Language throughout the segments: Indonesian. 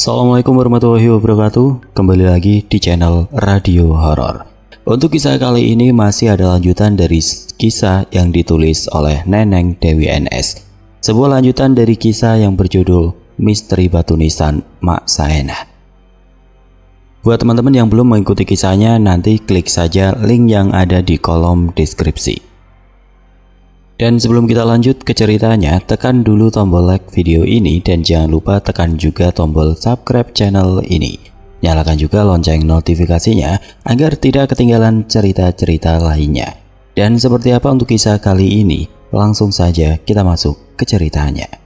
Assalamualaikum warahmatullahi wabarakatuh. Kembali lagi di channel Radio Horor. Untuk kisah kali ini masih ada lanjutan dari kisah yang ditulis oleh Neneng Dewi NS. Sebuah lanjutan dari kisah yang berjudul Misteri Batu Nisan Mak Saena. Buat teman-teman yang belum mengikuti kisahnya, nanti klik saja link yang ada di kolom deskripsi. Dan sebelum kita lanjut ke ceritanya, tekan dulu tombol like video ini dan jangan lupa tekan juga tombol subscribe channel ini. Nyalakan juga lonceng notifikasinya agar tidak ketinggalan cerita-cerita lainnya. Dan seperti apa untuk kisah kali ini? Langsung saja kita masuk ke ceritanya.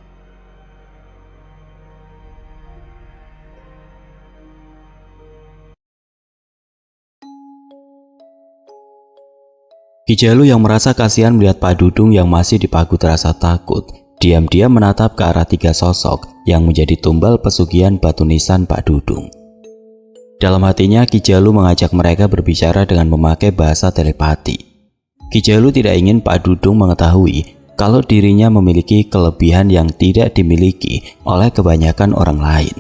Ki Jalu yang merasa kasihan melihat Pak Dudung yang masih dipagut rasa takut, diam-diam menatap ke arah tiga sosok yang menjadi tumbal pesugihan batu nisan Pak Dudung. Dalam hatinya, Ki Jalu mengajak mereka berbicara dengan memakai bahasa telepati. Ki Jalu tidak ingin Pak Dudung mengetahui kalau dirinya memiliki kelebihan yang tidak dimiliki oleh kebanyakan orang lain.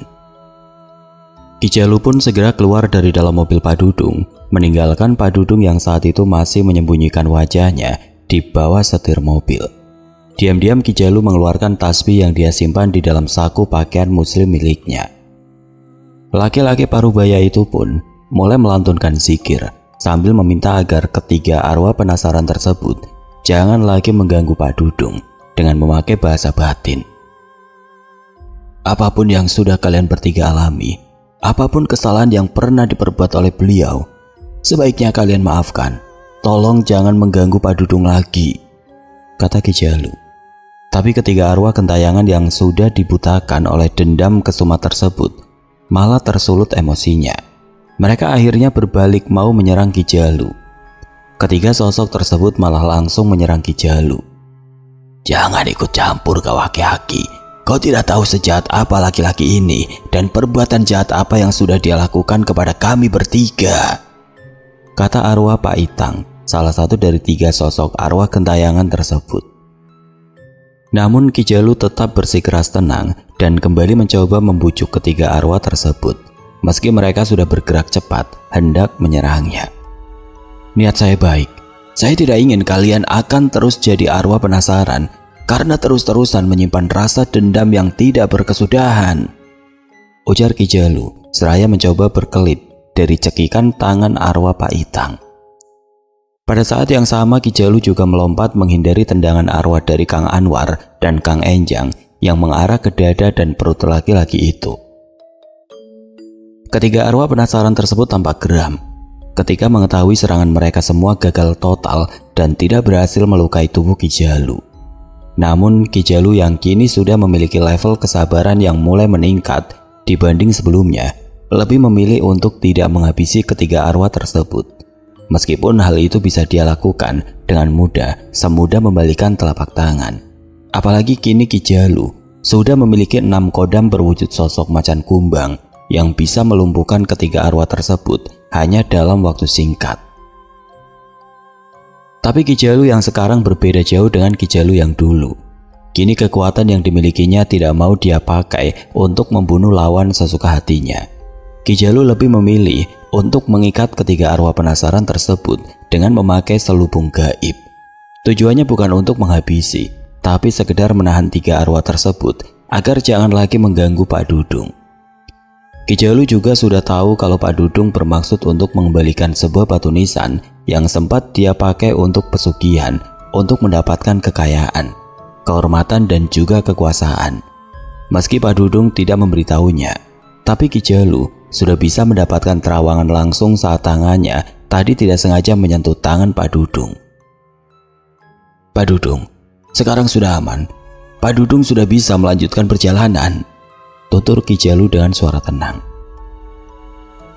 Ki Jalu pun segera keluar dari dalam mobil Pak Dudung, meninggalkan Pak Dudung yang saat itu masih menyembunyikan wajahnya di bawah setir mobil. Diam-diam Ki Jalu mengeluarkan tasbih yang dia simpan di dalam saku pakaian muslim miliknya. Laki-laki parubaya itu pun mulai melantunkan zikir sambil meminta agar ketiga arwah penasaran tersebut jangan lagi mengganggu Pak Dudung dengan memakai bahasa batin. Apapun yang sudah kalian bertiga alami, apapun kesalahan yang pernah diperbuat oleh beliau, sebaiknya kalian maafkan. Tolong jangan mengganggu Pak Dudung lagi, kata Ki Jalu. Tapi ketiga arwah gentayangan yang sudah dibutakan oleh dendam kesumat tersebut malah tersulut emosinya. Mereka akhirnya berbalik mau menyerang Ki Jalu. Ketiga sosok tersebut malah langsung menyerang Ki Jalu. Jangan ikut campur kau aki-aki. Kau tidak tahu sejahat apa laki-laki ini dan perbuatan jahat apa yang sudah dia lakukan kepada kami bertiga, kata arwah Pak Itang, salah satu dari tiga sosok arwah gentayangan tersebut. Namun Ki Jalu tetap bersikeras tenang dan kembali mencoba membujuk ketiga arwah tersebut, meski mereka sudah bergerak cepat hendak menyerangnya. Niat saya baik, saya tidak ingin kalian akan terus jadi arwah penasaran karena terus-terusan menyimpan rasa dendam yang tidak berkesudahan, ujar Ki Jalu seraya mencoba berkelit dari cekikan tangan arwah Pak Itang. Pada saat yang sama Ki Jalu juga melompat menghindari tendangan arwah dari Kang Anwar dan Kang Enjang yang mengarah ke dada dan perut laki-laki itu. Ketiga arwah penasaran tersebut tampak geram ketika mengetahui serangan mereka semua gagal total dan tidak berhasil melukai tubuh Ki Jalu. Namun Ki Jalu yang kini sudah memiliki level kesabaran yang mulai meningkat dibanding sebelumnya, lebih memilih untuk tidak menghabisi ketiga arwah tersebut. Meskipun hal itu bisa dia lakukan dengan mudah, semudah membalikan telapak tangan. Apalagi kini Ki Jalu sudah memiliki 6 kodam berwujud sosok macan kumbang yang bisa melumpuhkan ketiga arwah tersebut hanya dalam waktu singkat. Tapi Ki Jalu yang sekarang berbeda jauh dengan Ki Jalu yang dulu. Kini kekuatan yang dimilikinya tidak mau dia pakai untuk membunuh lawan sesuka hatinya. Ki Jalu lebih memilih untuk mengikat ketiga arwah penasaran tersebut dengan memakai selubung gaib. Tujuannya bukan untuk menghabisi, tapi sekedar menahan tiga arwah tersebut agar jangan lagi mengganggu Pak Dudung. Ki Jalu juga sudah tahu kalau Pak Dudung bermaksud untuk mengembalikan sebuah batu nisan yang sempat dia pakai untuk pesugihan untuk mendapatkan kekayaan, kehormatan dan juga kekuasaan. Meski Pak Dudung tidak memberitahunya, tapi Ki Jalu sudah bisa mendapatkan terawangan langsung saat tangannya tadi tidak sengaja menyentuh tangan Pak Dudung. Pak Dudung, sekarang sudah aman. Pak Dudung sudah bisa melanjutkan perjalanan, tutur Ki Jalu dengan suara tenang.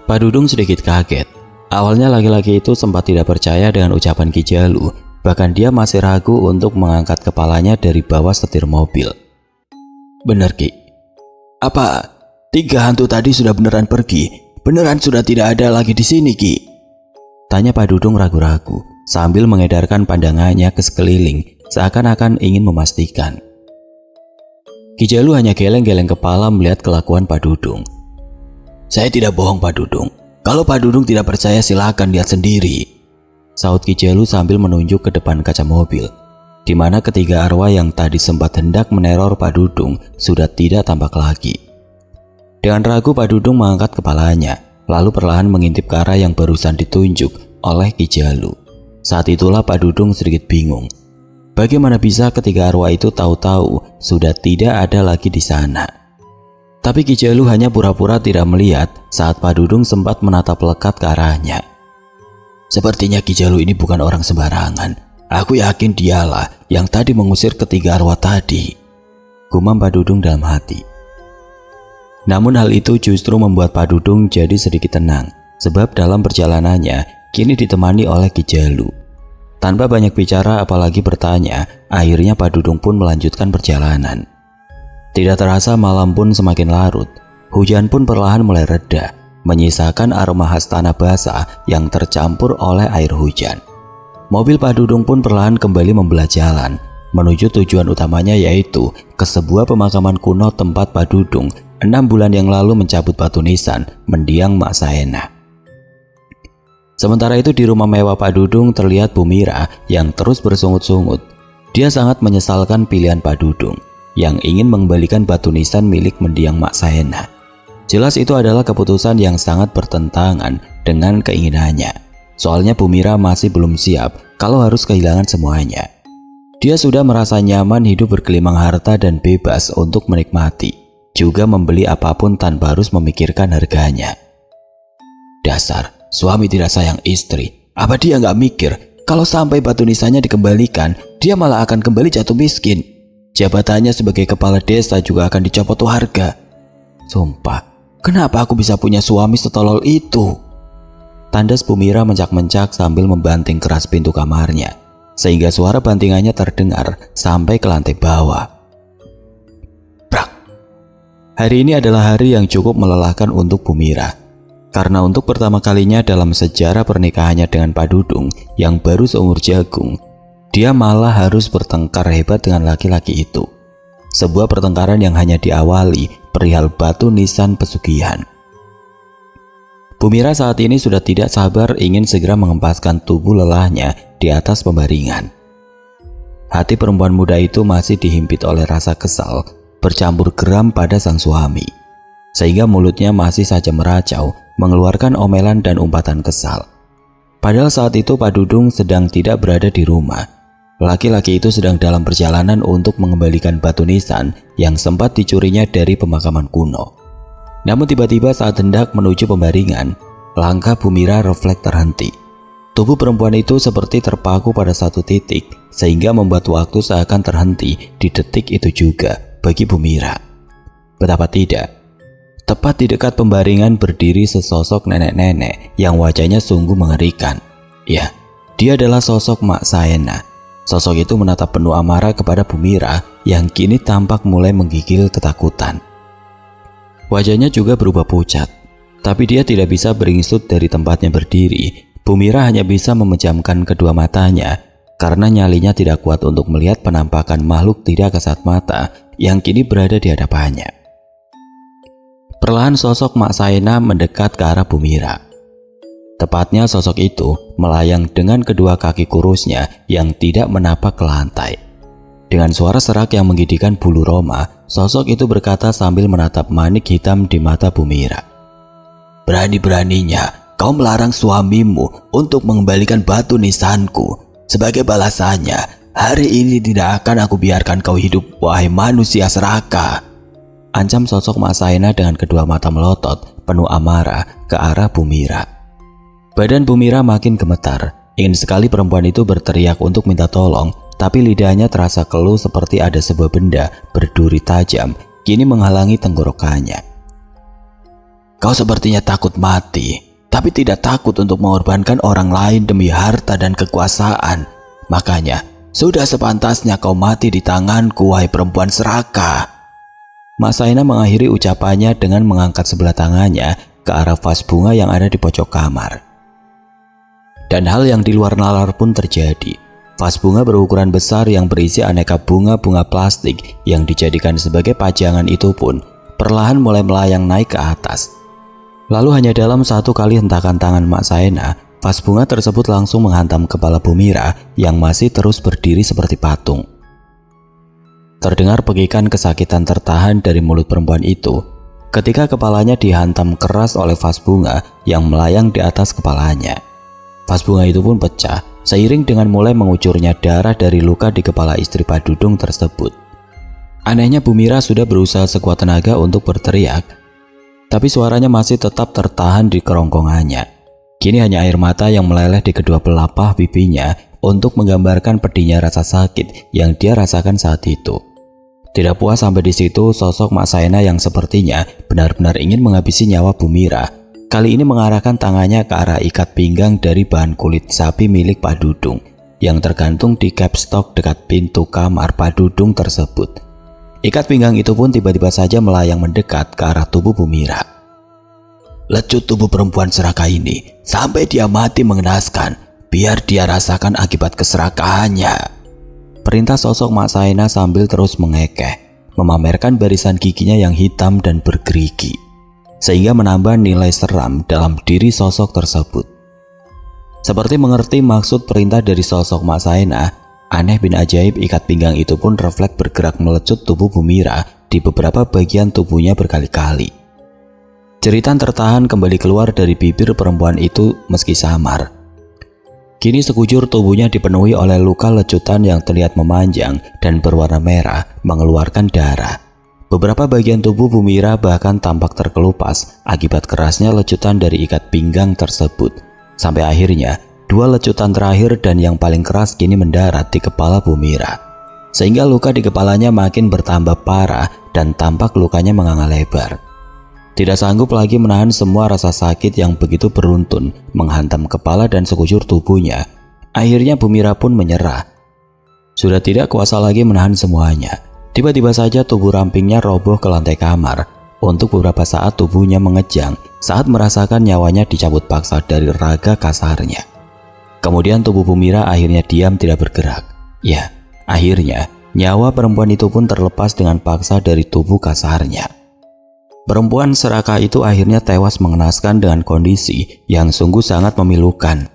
Pak Dudung sedikit kaget. Awalnya laki-laki itu sempat tidak percaya dengan ucapan Ki Jalu, bahkan dia masih ragu untuk mengangkat kepalanya dari bawah setir mobil. Benar Ki, apa tiga hantu tadi sudah beneran pergi? Beneran sudah tidak ada lagi di sini Ki? Tanya Pak Dudung ragu-ragu sambil mengedarkan pandangannya ke sekeliling seakan-akan ingin memastikan. Ki Jalu hanya geleng-geleng kepala melihat kelakuan Pak Dudung. Saya tidak bohong Pak Dudung. Kalau Pak Dudung tidak percaya silakan lihat sendiri, sahut Ki Jalu sambil menunjuk ke depan kaca mobil, di mana ketiga arwah yang tadi sempat hendak meneror Pak Dudung sudah tidak tampak lagi. Dengan ragu Pak Dudung mengangkat kepalanya, lalu perlahan mengintip ke arah yang barusan ditunjuk oleh Ki Jalu. Saat itulah Pak Dudung sedikit bingung. Bagaimana bisa ketiga arwah itu tahu-tahu sudah tidak ada lagi di sana? Tapi Ki Jalu hanya pura-pura tidak melihat saat Pak Dudung sempat menatap lekat ke arahnya. Sepertinya Ki Jalu ini bukan orang sembarangan. Aku yakin dialah yang tadi mengusir ketiga arwah tadi, gumam Pak Dudung dalam hati. Namun hal itu justru membuat Pak Dudung jadi sedikit tenang, sebab dalam perjalanannya kini ditemani oleh Ki Jalu. Tanpa banyak bicara apalagi bertanya, akhirnya Pak Dudung pun melanjutkan perjalanan. Tidak terasa malam pun semakin larut. Hujan pun perlahan mulai reda, menyisakan aroma khas tanah basah yang tercampur oleh air hujan. Mobil Pak Dudung pun perlahan kembali membelah jalan menuju tujuan utamanya, yaitu ke sebuah pemakaman kuno tempat Pak Dudung 6 bulan yang lalu mencabut batu nisan mendiang Mak Saena. Sementara itu di rumah mewah Pak Dudung terlihat Bu Mira yang terus bersungut-sungut. Dia sangat menyesalkan pilihan Pak Dudung yang ingin mengembalikan batu nisan milik mendiang Mak Saena. Jelas itu adalah keputusan yang sangat bertentangan dengan keinginannya. Soalnya Bu Mira masih belum siap kalau harus kehilangan semuanya. Dia sudah merasa nyaman hidup bergelimang harta dan bebas untuk menikmati, juga membeli apapun tanpa harus memikirkan harganya. Dasar suami tidak sayang istri. Apa dia nggak mikir kalau sampai batu nisannya dikembalikan, dia malah akan kembali jatuh miskin. Jabatannya sebagai kepala desa juga akan dicopot warga. Sumpah, kenapa aku bisa punya suami setolol itu? Tandas Bu Mira mencak-mencak sambil membanting keras pintu kamarnya, sehingga suara bantingannya terdengar sampai ke lantai bawah. Brak! Hari ini adalah hari yang cukup melelahkan untuk Bu Mira. Karena untuk pertama kalinya dalam sejarah pernikahannya dengan Pak Dudung yang baru seumur jagung, dia malah harus bertengkar hebat dengan laki-laki itu. Sebuah pertengkaran yang hanya diawali perihal batu nisan pesugihan. Bu Mira saat ini sudah tidak sabar ingin segera mengempaskan tubuh lelahnya di atas pembaringan. Hati perempuan muda itu masih dihimpit oleh rasa kesal bercampur geram pada sang suami, sehingga mulutnya masih saja meracau mengeluarkan omelan dan umpatan kesal. Padahal saat itu Pak Dudung sedang tidak berada di rumah. Laki-laki itu sedang dalam perjalanan untuk mengembalikan batu nisan yang sempat dicurinya dari pemakaman kuno. Namun tiba-tiba saat hendak menuju pembaringan, langkah Bu Mira refleks terhenti. Tubuh perempuan itu seperti terpaku pada satu titik, sehingga membuat waktu seakan terhenti di detik itu juga bagi Bu Mira. Betapa tidak, tepat di dekat pembaringan berdiri sesosok nenek-nenek yang wajahnya sungguh mengerikan. Ya, dia adalah sosok Mak Saena. Sosok itu menatap penuh amarah kepada Bu Mira yang kini tampak mulai menggigil ketakutan. Wajahnya juga berubah pucat, tapi dia tidak bisa beringsut dari tempatnya berdiri. Bu Mira hanya bisa memejamkan kedua matanya karena nyalinya tidak kuat untuk melihat penampakan makhluk tidak kasat mata yang kini berada di hadapannya. Perlahan sosok Mak Saena mendekat ke arah Bu Mira. Tepatnya sosok itu melayang dengan kedua kaki kurusnya yang tidak menapak ke lantai. Dengan suara serak yang menggigitkan bulu roma, sosok itu berkata sambil menatap manik hitam di mata Bu Mira. Berani-beraninya kau melarang suamimu untuk mengembalikan batu nisanku. Sebagai balasannya, hari ini tidak akan aku biarkan kau hidup, wahai manusia serakah. Ancam sosok Mak Saena dengan kedua mata melotot penuh amarah ke arah Bu Mira. Badan Bu Mira makin gemetar. Ingin sekali perempuan itu berteriak untuk minta tolong, tapi lidahnya terasa keluh seperti ada sebuah benda berduri tajam kini menghalangi tenggorokannya. Kau sepertinya takut mati, tapi tidak takut untuk mengorbankan orang lain demi harta dan kekuasaan. Makanya, sudah sepantasnya kau mati di tanganku, wahai perempuan serakah. Mak Saena mengakhiri ucapannya dengan mengangkat sebelah tangannya ke arah vas bunga yang ada di pojok kamar. Dan hal yang di luar nalar pun terjadi. Vas bunga berukuran besar yang berisi aneka bunga-bunga plastik yang dijadikan sebagai pajangan itu pun perlahan mulai melayang naik ke atas. Lalu hanya dalam satu kali hentakan tangan Mak Saena, vas bunga tersebut langsung menghantam kepala Bu Mira yang masih terus berdiri seperti patung. Terdengar pegikan kesakitan tertahan dari mulut perempuan itu ketika kepalanya dihantam keras oleh vas bunga yang melayang di atas kepalanya. Vas bunga itu pun pecah seiring dengan mulai mengucurnya darah dari luka di kepala istri Pak Dudung tersebut. Anehnya Bu Mira sudah berusaha sekuat tenaga untuk berteriak, tapi suaranya masih tetap tertahan di kerongkongannya. Kini hanya air mata yang meleleh di kedua pelapah pipinya untuk menggambarkan pedihnya rasa sakit yang dia rasakan saat itu. Tidak puas sampai di situ, sosok Mak Saena yang sepertinya benar-benar ingin menghabisi nyawa Bu Mira, kali ini mengarahkan tangannya ke arah ikat pinggang dari bahan kulit sapi milik Pak Dudung yang tergantung di capstock dekat pintu kamar Pak Dudung tersebut. Ikat pinggang itu pun tiba-tiba saja melayang mendekat ke arah tubuh Bu Mira. Lecut tubuh perempuan serakah ini sampai dia mati mengenaskan, biar dia rasakan akibat keserakahannya. Perintah sosok Mak Saena sambil terus mengekeh, memamerkan barisan giginya yang hitam dan bergerigi, sehingga menambah nilai seram dalam diri sosok tersebut. Seperti mengerti maksud perintah dari sosok Mak Saena, aneh bin ajaib ikat pinggang itu pun refleks bergerak melecut tubuh Bu Mira di beberapa bagian tubuhnya berkali-kali. Jeritan tertahan kembali keluar dari bibir perempuan itu meski samar. Kini sekujur tubuhnya dipenuhi oleh luka lecutan yang terlihat memanjang dan berwarna merah mengeluarkan darah. Beberapa bagian tubuh Bu Mira bahkan tampak terkelupas akibat kerasnya lecutan dari ikat pinggang tersebut. Sampai akhirnya, dua lecutan terakhir dan yang paling keras kini mendarat di kepala Bu Mira. Sehingga luka di kepalanya makin bertambah parah dan tampak lukanya menganga lebar. Tidak sanggup lagi menahan semua rasa sakit yang begitu beruntun menghantam kepala dan sekujur tubuhnya. Akhirnya Bu Mira pun menyerah. Sudah tidak kuasa lagi menahan semuanya. Tiba-tiba saja tubuh rampingnya roboh ke lantai kamar. Untuk beberapa saat tubuhnya mengejang saat merasakan nyawanya dicabut paksa dari raga kasarnya. Kemudian tubuh Bu Mira akhirnya diam tidak bergerak. Ya, akhirnya nyawa perempuan itu pun terlepas dengan paksa dari tubuh kasarnya. Perempuan serakah itu akhirnya tewas mengenaskan dengan kondisi yang sungguh sangat memilukan.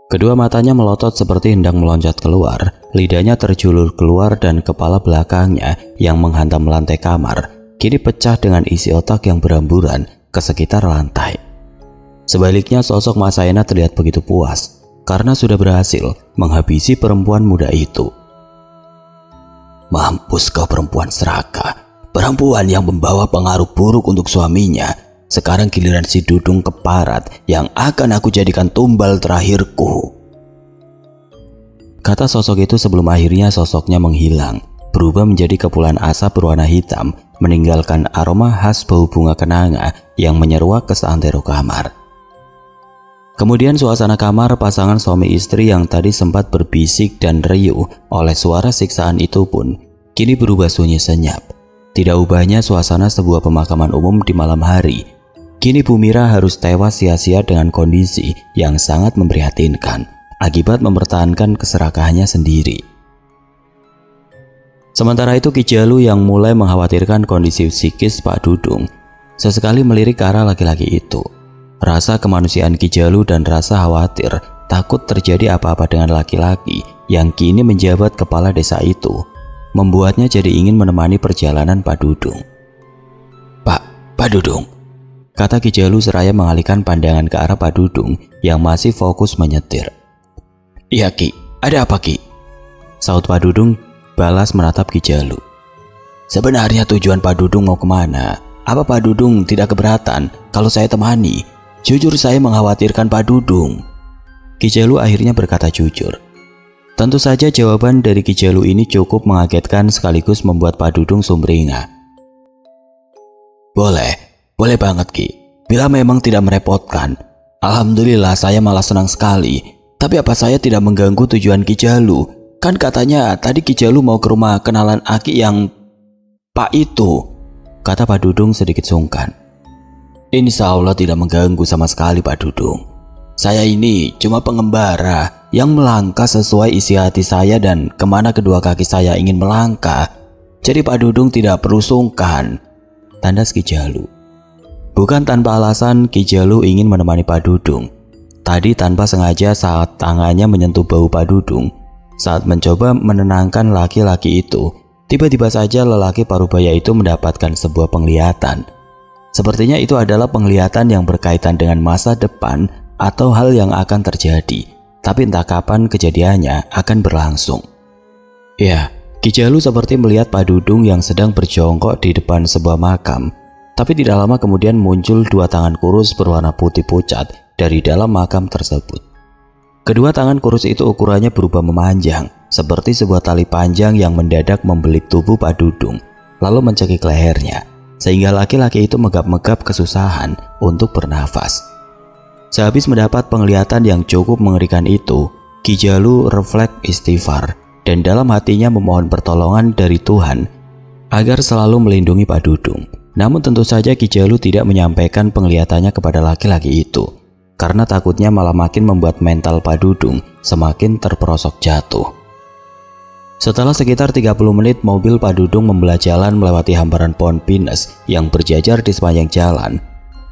Kedua matanya melotot seperti hendak meloncat keluar, lidahnya terjulur keluar dan kepala belakangnya yang menghantam lantai kamar kini pecah dengan isi otak yang beramburan ke sekitar lantai. Sebaliknya sosok Mak Saena terlihat begitu puas karena sudah berhasil menghabisi perempuan muda itu. Mampus kau perempuan serakah. Perempuan yang membawa pengaruh buruk untuk suaminya, sekarang giliran si Dudung keparat yang akan aku jadikan tumbal terakhirku. Kata sosok itu sebelum akhirnya sosoknya menghilang, berubah menjadi kepulan asap berwarna hitam, meninggalkan aroma khas bau bunga kenanga yang menyeruak ke seantero kamar. Kemudian suasana kamar pasangan suami istri yang tadi sempat berbisik dan riuh oleh suara siksaan itu pun kini berubah sunyi senyap. Tidak ubahnya suasana sebuah pemakaman umum di malam hari. Kini Bu Mira harus tewas sia-sia dengan kondisi yang sangat memprihatinkan akibat mempertahankan keserakahannya sendiri. Sementara itu Ki Jalu yang mulai mengkhawatirkan kondisi psikis Pak Dudung sesekali melirik ke arah laki-laki itu. Rasa kemanusiaan Ki Jalu dan rasa khawatir takut terjadi apa-apa dengan laki-laki yang kini menjabat kepala desa itu membuatnya jadi ingin menemani perjalanan Pak Dudung. Pak Dudung, kata Ki Jalu seraya mengalihkan pandangan ke arah Pak Dudung yang masih fokus menyetir. Iya Ki, ada apa Ki? Saut Pak Dudung balas menatap Ki Jalu. Sebenarnya tujuan Pak Dudung mau kemana? Apa Pak Dudung tidak keberatan kalau saya temani? Jujur saya mengkhawatirkan Pak Dudung. Ki Jalu akhirnya berkata jujur. Tentu saja jawaban dari Ki Jalu ini cukup mengagetkan sekaligus membuat Pak Dudung sumringah. Boleh banget Ki. Bila memang tidak merepotkan. Alhamdulillah saya malah senang sekali. Tapi apa saya tidak mengganggu tujuan Ki Jalu? Kan katanya tadi Ki Jalu mau ke rumah kenalan Aki yang Pak itu, kata Pak Dudung sedikit sungkan. Insya Allah tidak mengganggu sama sekali Pak Dudung. Saya ini cuma pengembara yang melangkah sesuai isi hati saya dan kemana kedua kaki saya ingin melangkah. Jadi Pak Dudung tidak perlu sungkan, tandas Ki Jalu. Bukan tanpa alasan Ki Jalu ingin menemani Pak Dudung. Tadi tanpa sengaja saat tangannya menyentuh bau Pak Dudung, saat mencoba menenangkan laki-laki itu, tiba-tiba saja lelaki parubaya itu mendapatkan sebuah penglihatan. Sepertinya itu adalah penglihatan yang berkaitan dengan masa depan atau hal yang akan terjadi, tapi entah kapan kejadiannya akan berlangsung. Ya, Ki Jalu seperti melihat Pak Dudung yang sedang berjongkok di depan sebuah makam, tapi tidak lama kemudian muncul dua tangan kurus berwarna putih pucat dari dalam makam tersebut. Kedua tangan kurus itu ukurannya berubah memanjang, seperti sebuah tali panjang yang mendadak membelit tubuh Pak Dudung, lalu mencekik lehernya, sehingga laki-laki itu megap-megap kesusahan untuk bernafas. Sehabis mendapat penglihatan yang cukup mengerikan itu, Ki Jalu refleks istighfar dan dalam hatinya memohon pertolongan dari Tuhan agar selalu melindungi Pak Dudung. Namun tentu saja Ki Jalu tidak menyampaikan penglihatannya kepada laki-laki itu, karena takutnya malah makin membuat mental Pak Dudung semakin terperosok jatuh. Setelah sekitar 30 menit mobil Pak Dudung membelah jalan melewati hamparan pohon pinus yang berjajar di sepanjang jalan.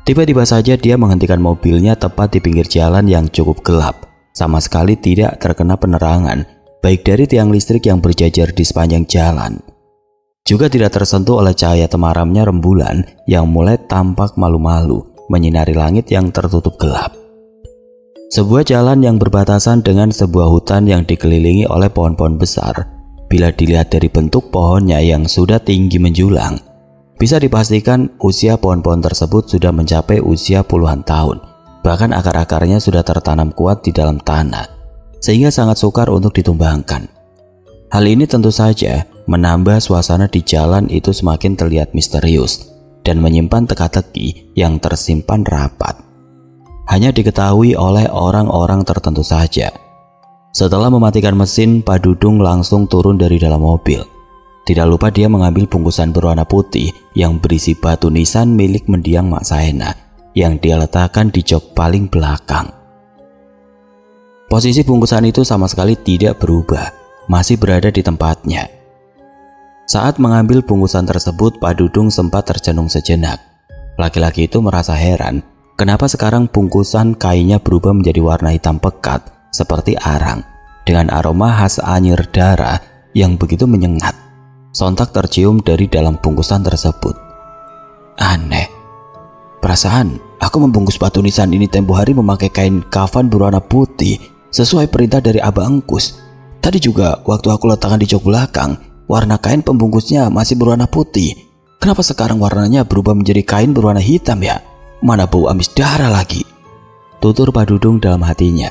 Tiba-tiba saja dia menghentikan mobilnya tepat di pinggir jalan yang cukup gelap, sama sekali tidak terkena penerangan baik dari tiang listrik yang berjajar di sepanjang jalan, juga tidak tersentuh oleh cahaya temaramnya rembulan yang mulai tampak malu-malu menyinari langit yang tertutup gelap. Sebuah jalan yang berbatasan dengan sebuah hutan yang dikelilingi oleh pohon-pohon besar. Bila dilihat dari bentuk pohonnya yang sudah tinggi menjulang, bisa dipastikan usia pohon-pohon tersebut sudah mencapai usia puluhan tahun. Bahkan akar-akarnya sudah tertanam kuat di dalam tanah, sehingga sangat sukar untuk ditumbangkan. Hal ini tentu saja menambah suasana di jalan itu semakin terlihat misterius dan menyimpan teka-teki yang tersimpan rapat. Hanya diketahui oleh orang-orang tertentu saja. Setelah mematikan mesin, Pak Dudung langsung turun dari dalam mobil. Tidak lupa dia mengambil bungkusan berwarna putih yang berisi batu nisan milik mendiang Mak Saena yang dia letakkan di jok paling belakang. Posisi bungkusan itu sama sekali tidak berubah, masih berada di tempatnya. Saat mengambil bungkusan tersebut, Pak Dudung sempat tercenung sejenak. Laki-laki itu merasa heran, kenapa sekarang bungkusan kainnya berubah menjadi warna hitam pekat seperti arang, dengan aroma khas anyir darah yang begitu menyengat. Sontak tercium dari dalam bungkusan tersebut. Aneh, perasaan aku membungkus batu nisan ini tempo hari memakai kain kafan berwarna putih sesuai perintah dari Abah Engkus. Tadi juga waktu aku letakkan di jok belakang, warna kain pembungkusnya masih berwarna putih. Kenapa sekarang warnanya berubah menjadi kain berwarna hitam ya? Mana bau amis darah lagi? Tutur Pak Dudung dalam hatinya.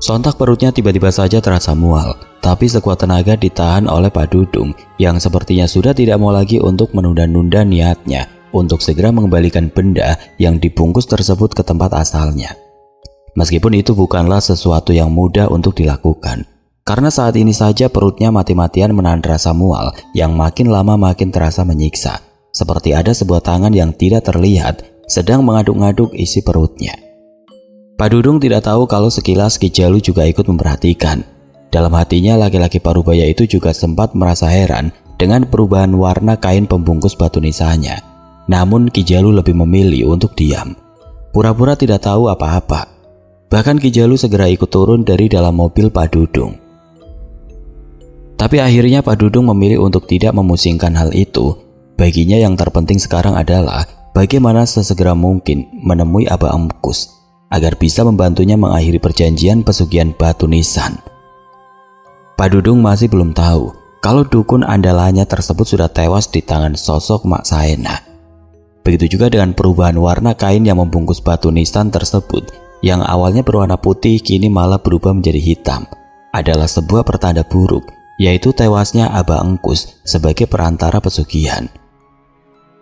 Sontak perutnya tiba-tiba saja terasa mual, tapi sekuat tenaga ditahan oleh Pak Dudung yang sepertinya sudah tidak mau lagi untuk menunda-nunda niatnya untuk segera mengembalikan benda yang dibungkus tersebut ke tempat asalnya. Meskipun itu bukanlah sesuatu yang mudah untuk dilakukan, karena saat ini saja perutnya mati-matian menahan rasa mual yang makin lama makin terasa menyiksa, seperti ada sebuah tangan yang tidak terlihat sedang mengaduk-ngaduk isi perutnya. Pak Dudung tidak tahu kalau sekilas Ki Jalu juga ikut memperhatikan. Dalam hatinya laki-laki parubaya itu juga sempat merasa heran dengan perubahan warna kain pembungkus batu nisannya. Namun Ki Jalu lebih memilih untuk diam, pura-pura tidak tahu apa-apa. Bahkan Ki Jalu segera ikut turun dari dalam mobil Pak Dudung. Tapi akhirnya Pak Dudung memilih untuk tidak memusingkan hal itu. Baginya yang terpenting sekarang adalah bagaimana sesegera mungkin menemui Abah Engkus agar bisa membantunya mengakhiri perjanjian pesugihan batu nisan. Pak Dudung masih belum tahu kalau dukun andalannya tersebut sudah tewas di tangan sosok Mak Saena. Begitu juga dengan perubahan warna kain yang membungkus batu nisan tersebut, yang awalnya berwarna putih kini malah berubah menjadi hitam, adalah sebuah pertanda buruk, yaitu tewasnya Abah Engkus sebagai perantara pesugihan.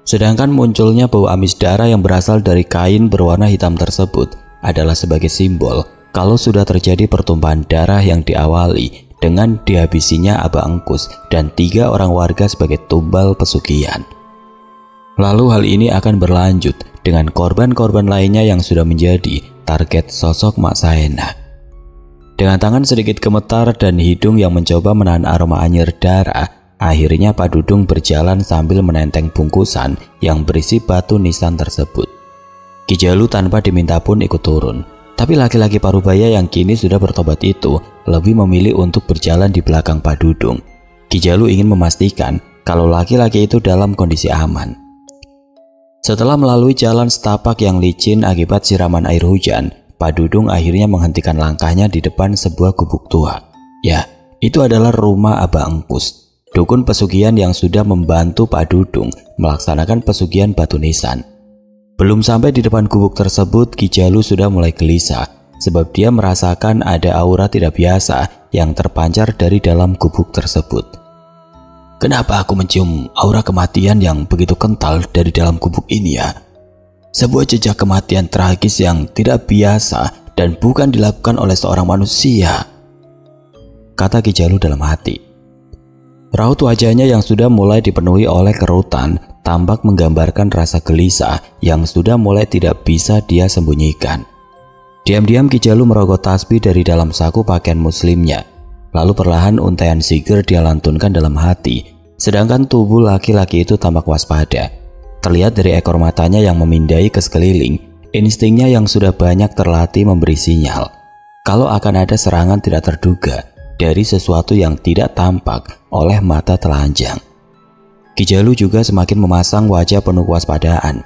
Sedangkan munculnya bau amis darah yang berasal dari kain berwarna hitam tersebut adalah sebagai simbol kalau sudah terjadi pertumpahan darah yang diawali dengan dihabisinya Abah Engkus dan 3 orang warga sebagai tumbal pesugihan. Lalu hal ini akan berlanjut dengan korban-korban lainnya yang sudah menjadi target sosok Mak Saena. Dengan tangan sedikit gemetar dan hidung yang mencoba menahan aroma anyir darah, Akhirnya Pak Dudung berjalan sambil menenteng bungkusan yang berisi batu nisan tersebut. Ki Jalu tanpa diminta pun ikut turun. Tapi laki-laki Parubaya yang kini sudah bertobat itu lebih memilih untuk berjalan di belakang Pak Dudung. Ki Jalu ingin memastikan kalau laki-laki itu dalam kondisi aman. Setelah melalui jalan setapak yang licin akibat siraman air hujan, Pak Dudung akhirnya menghentikan langkahnya di depan sebuah gubuk tua. Ya, itu adalah rumah Abah Engkus, dukun pesugihan yang sudah membantu Pak Dudung melaksanakan pesugihan batu nisan. Belum sampai di depan gubuk tersebut, Ki Jalu sudah mulai gelisah sebab dia merasakan ada aura tidak biasa yang terpancar dari dalam gubuk tersebut. Kenapa aku mencium aura kematian yang begitu kental dari dalam gubuk ini ya? Sebuah jejak kematian tragis yang tidak biasa dan bukan dilakukan oleh seorang manusia, kata Ki Jalu dalam hati. Raut wajahnya yang sudah mulai dipenuhi oleh kerutan tampak menggambarkan rasa gelisah yang sudah mulai tidak bisa dia sembunyikan. Diam-diam Ki Jalu merogoh tasbih dari dalam saku pakaian muslimnya. Lalu perlahan untaian zikir dia lantunkan dalam hati, sedangkan tubuh laki-laki itu tampak waspada. Terlihat dari ekor matanya yang memindai ke sekeliling, instingnya yang sudah banyak terlatih memberi sinyal kalau akan ada serangan tidak terduga dari sesuatu yang tidak tampak oleh mata telanjang. Ki Jalu juga semakin memasang wajah penuh kewaspadaan,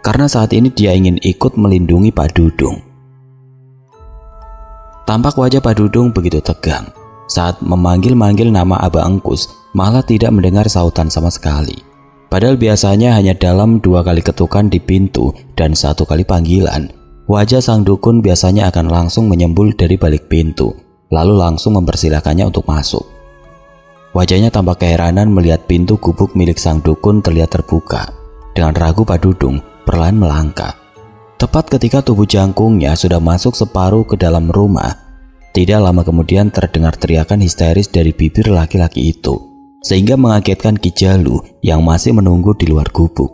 karena saat ini dia ingin ikut melindungi Pak Dudung. Tampak wajah Pak Dudung begitu tegang. Saat memanggil-manggil nama Abah Engkus, malah tidak mendengar sautan sama sekali. Padahal biasanya hanya dalam 2 kali ketukan di pintu dan 1 kali panggilan, wajah sang dukun biasanya akan langsung menyembul dari balik pintu, lalu langsung mempersilahkannya untuk masuk. Wajahnya tampak keheranan melihat pintu gubuk milik sang dukun terlihat terbuka. Dengan ragu Pak Dudung perlahan melangkah. Tepat ketika tubuh jangkungnya sudah masuk separuh ke dalam rumah, tidak lama kemudian terdengar teriakan histeris dari bibir laki-laki itu, sehingga mengagetkan Ki Jalu yang masih menunggu di luar gubuk.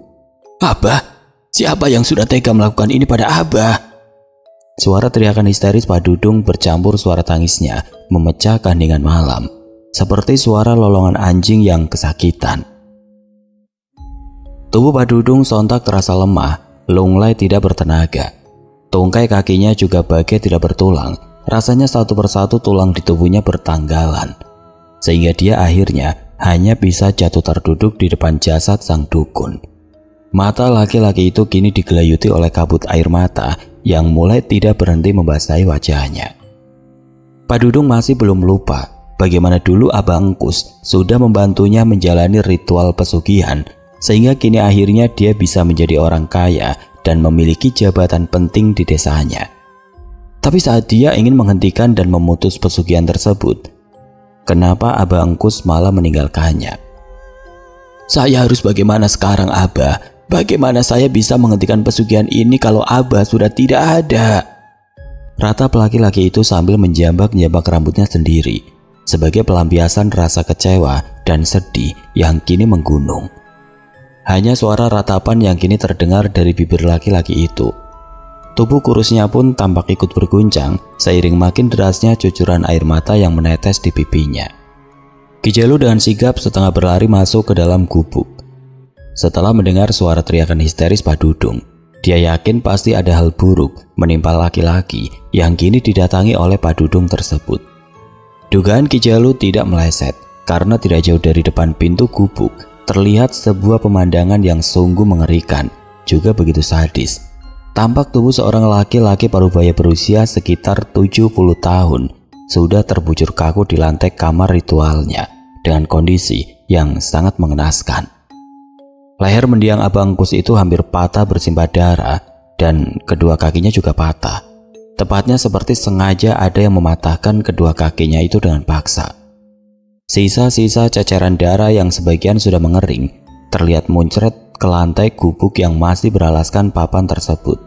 "Abah, siapa yang sudah tega melakukan ini pada Abah?" Suara teriakan histeris Pak Dudung bercampur suara tangisnya memecah keheningan malam, seperti suara lolongan anjing yang kesakitan. Tubuh Pak Dudung sontak terasa lemah, lunglai tidak bertenaga. Tungkai kakinya juga bagai tidak bertulang. Rasanya satu persatu tulang di tubuhnya bertanggalan, sehingga dia akhirnya hanya bisa jatuh terduduk di depan jasad sang dukun. Mata laki-laki itu kini digelayuti oleh kabut air mata yang mulai tidak berhenti membasahi wajahnya. Pak Dudung masih belum lupa bagaimana dulu Abah Engkus sudah membantunya menjalani ritual pesugihan, sehingga kini akhirnya dia bisa menjadi orang kaya dan memiliki jabatan penting di desanya. Tapi saat dia ingin menghentikan dan memutus pesugihan tersebut, kenapa Abah Engkus malah meninggalkannya? "Saya harus bagaimana sekarang Abah? Bagaimana saya bisa menghentikan pesugihan ini kalau Abah sudah tidak ada?" Ratap laki-laki itu sambil menjambak-jambak rambutnya sendiri, sebagai pelampiasan rasa kecewa dan sedih yang kini menggunung. Hanya suara ratapan yang kini terdengar dari bibir laki-laki itu. Tubuh kurusnya pun tampak ikut berguncang seiring makin derasnya cucuran air mata yang menetes di pipinya. Ki Jalu dengan sigap setengah berlari masuk ke dalam gubuk. Setelah mendengar suara teriakan histeris Pak Dudung, dia yakin pasti ada hal buruk menimpa laki-laki yang kini didatangi oleh Pak Dudung tersebut. Dugaan Ki Jalu tidak meleset, karena tidak jauh dari depan pintu gubuk terlihat sebuah pemandangan yang sungguh mengerikan, juga begitu sadis. Tampak tubuh seorang laki-laki parubaya berusia sekitar 70 tahun sudah terbujur kaku di lantai kamar ritualnya dengan kondisi yang sangat mengenaskan. Leher mendiang Abah Engkus itu hampir patah bersimbah darah dan kedua kakinya juga patah. Tepatnya seperti sengaja ada yang mematahkan kedua kakinya itu dengan paksa. Sisa-sisa ceceran darah yang sebagian sudah mengering terlihat muncrat ke lantai gubuk yang masih beralaskan papan tersebut.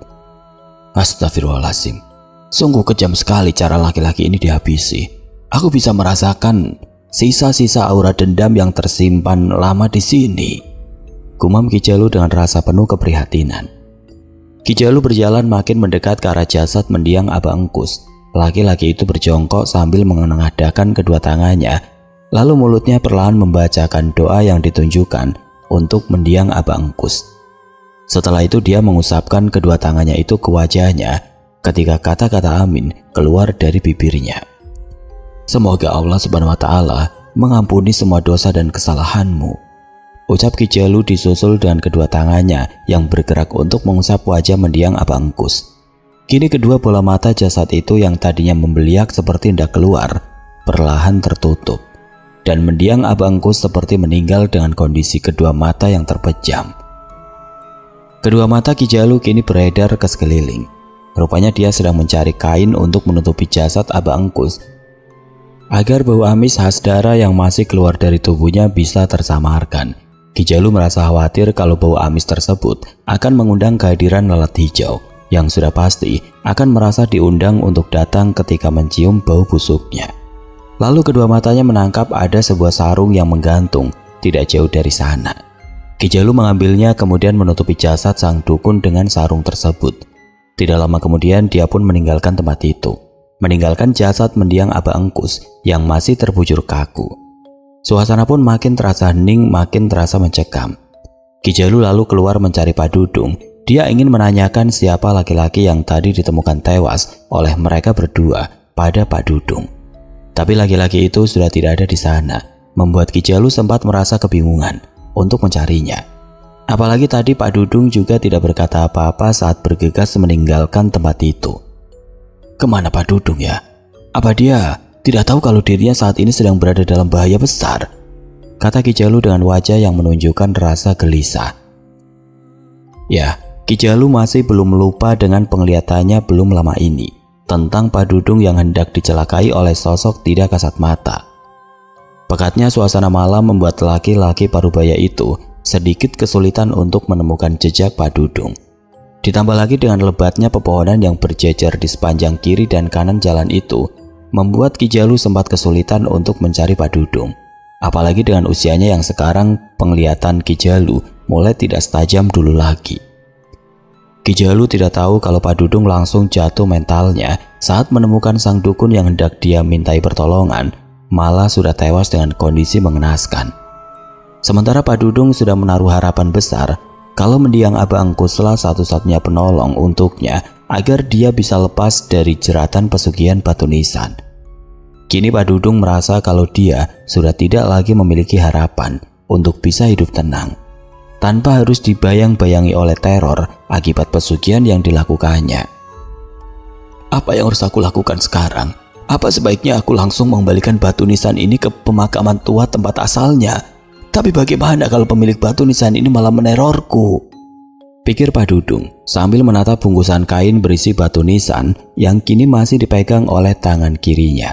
Astagfirullahaladzim, sungguh kejam sekali cara laki-laki ini dihabisi. Aku bisa merasakan sisa-sisa aura dendam yang tersimpan lama di sini, gumam Ki Jalu dengan rasa penuh keprihatinan. Ki Jalu berjalan makin mendekat ke arah jasad mendiang Abah Engkus. Laki-laki itu berjongkok sambil menengadahkan kedua tangannya Lalu mulutnya perlahan membacakan doa yang ditunjukkan untuk mendiang Aba Engkus. Setelah itu dia mengusapkan kedua tangannya itu ke wajahnya ketika kata-kata amin keluar dari bibirnya. Semoga Allah Subhanahu wa Ta'ala mengampuni semua dosa dan kesalahanmu, ucap Ki Jalu disusul dengan kedua tangannya yang bergerak untuk mengusap wajah mendiang Aba Engkus. Kini kedua bola mata jasad itu yang tadinya membeliak seperti hendak keluar, perlahan tertutup. Dan mendiang Aba Engkus seperti meninggal dengan kondisi kedua mata yang terpejam. Kedua mata Ki Jalu kini beredar ke sekeliling. Rupanya dia sedang mencari kain untuk menutupi jasad Aba Engkus agar bau amis khas darah yang masih keluar dari tubuhnya bisa tersamarkan. Ki Jalu merasa khawatir kalau bau amis tersebut akan mengundang kehadiran lalat hijau yang sudah pasti akan merasa diundang untuk datang ketika mencium bau busuknya. Lalu kedua matanya menangkap ada sebuah sarung yang menggantung tidak jauh dari sana. Ki Jalu mengambilnya kemudian menutupi jasad sang dukun dengan sarung tersebut. Tidak lama kemudian dia pun meninggalkan tempat itu, meninggalkan jasad mendiang Aba Engkus yang masih terbujur kaku. Suasana pun makin terasa hening, makin terasa mencekam. Ki Jalu lalu keluar mencari Pak Dudung. Dia ingin menanyakan siapa laki-laki yang tadi ditemukan tewas oleh mereka berdua pada Pak Dudung. Tapi laki-laki itu sudah tidak ada di sana, membuat Ki Jalu sempat merasa kebingungan untuk mencarinya. Apalagi tadi Pak Dudung juga tidak berkata apa-apa saat bergegas meninggalkan tempat itu. Kemana Pak Dudung ya? Apa dia tidak tahu kalau dirinya saat ini sedang berada dalam bahaya besar? Kata Ki Jalu dengan wajah yang menunjukkan rasa gelisah. Ya, Ki Jalu masih belum lupa dengan penglihatannya belum lama ini tentang Pak Dudung yang hendak dicelakai oleh sosok tidak kasat mata. Pekatnya suasana malam membuat laki-laki parubaya itu sedikit kesulitan untuk menemukan jejak Pak Dudung. Ditambah lagi dengan lebatnya pepohonan yang berjejer di sepanjang kiri dan kanan jalan itu, membuat Ki Jalu sempat kesulitan untuk mencari Pak Dudung. Apalagi dengan usianya yang sekarang penglihatan Ki Jalu mulai tidak setajam dulu lagi. Ki Jalu tidak tahu kalau Pak Dudung langsung jatuh mentalnya saat menemukan sang dukun yang hendak dia mintai pertolongan, malah sudah tewas dengan kondisi mengenaskan. Sementara Pak Dudung sudah menaruh harapan besar kalau mendiang Aba Engkuslah satu-satunya penolong untuknya agar dia bisa lepas dari jeratan pesugihan batu nisan. Kini Pak Dudung merasa kalau dia sudah tidak lagi memiliki harapan untuk bisa hidup tenang, tanpa harus dibayang-bayangi oleh teror akibat pesugihan yang dilakukannya. Apa yang harus aku lakukan sekarang? Apa sebaiknya aku langsung mengembalikan batu nisan ini ke pemakaman tua tempat asalnya? Tapi bagaimana kalau pemilik batu nisan ini malah menerorku? Pikir Pak Dudung sambil menatap bungkusan kain berisi batu nisan yang kini masih dipegang oleh tangan kirinya.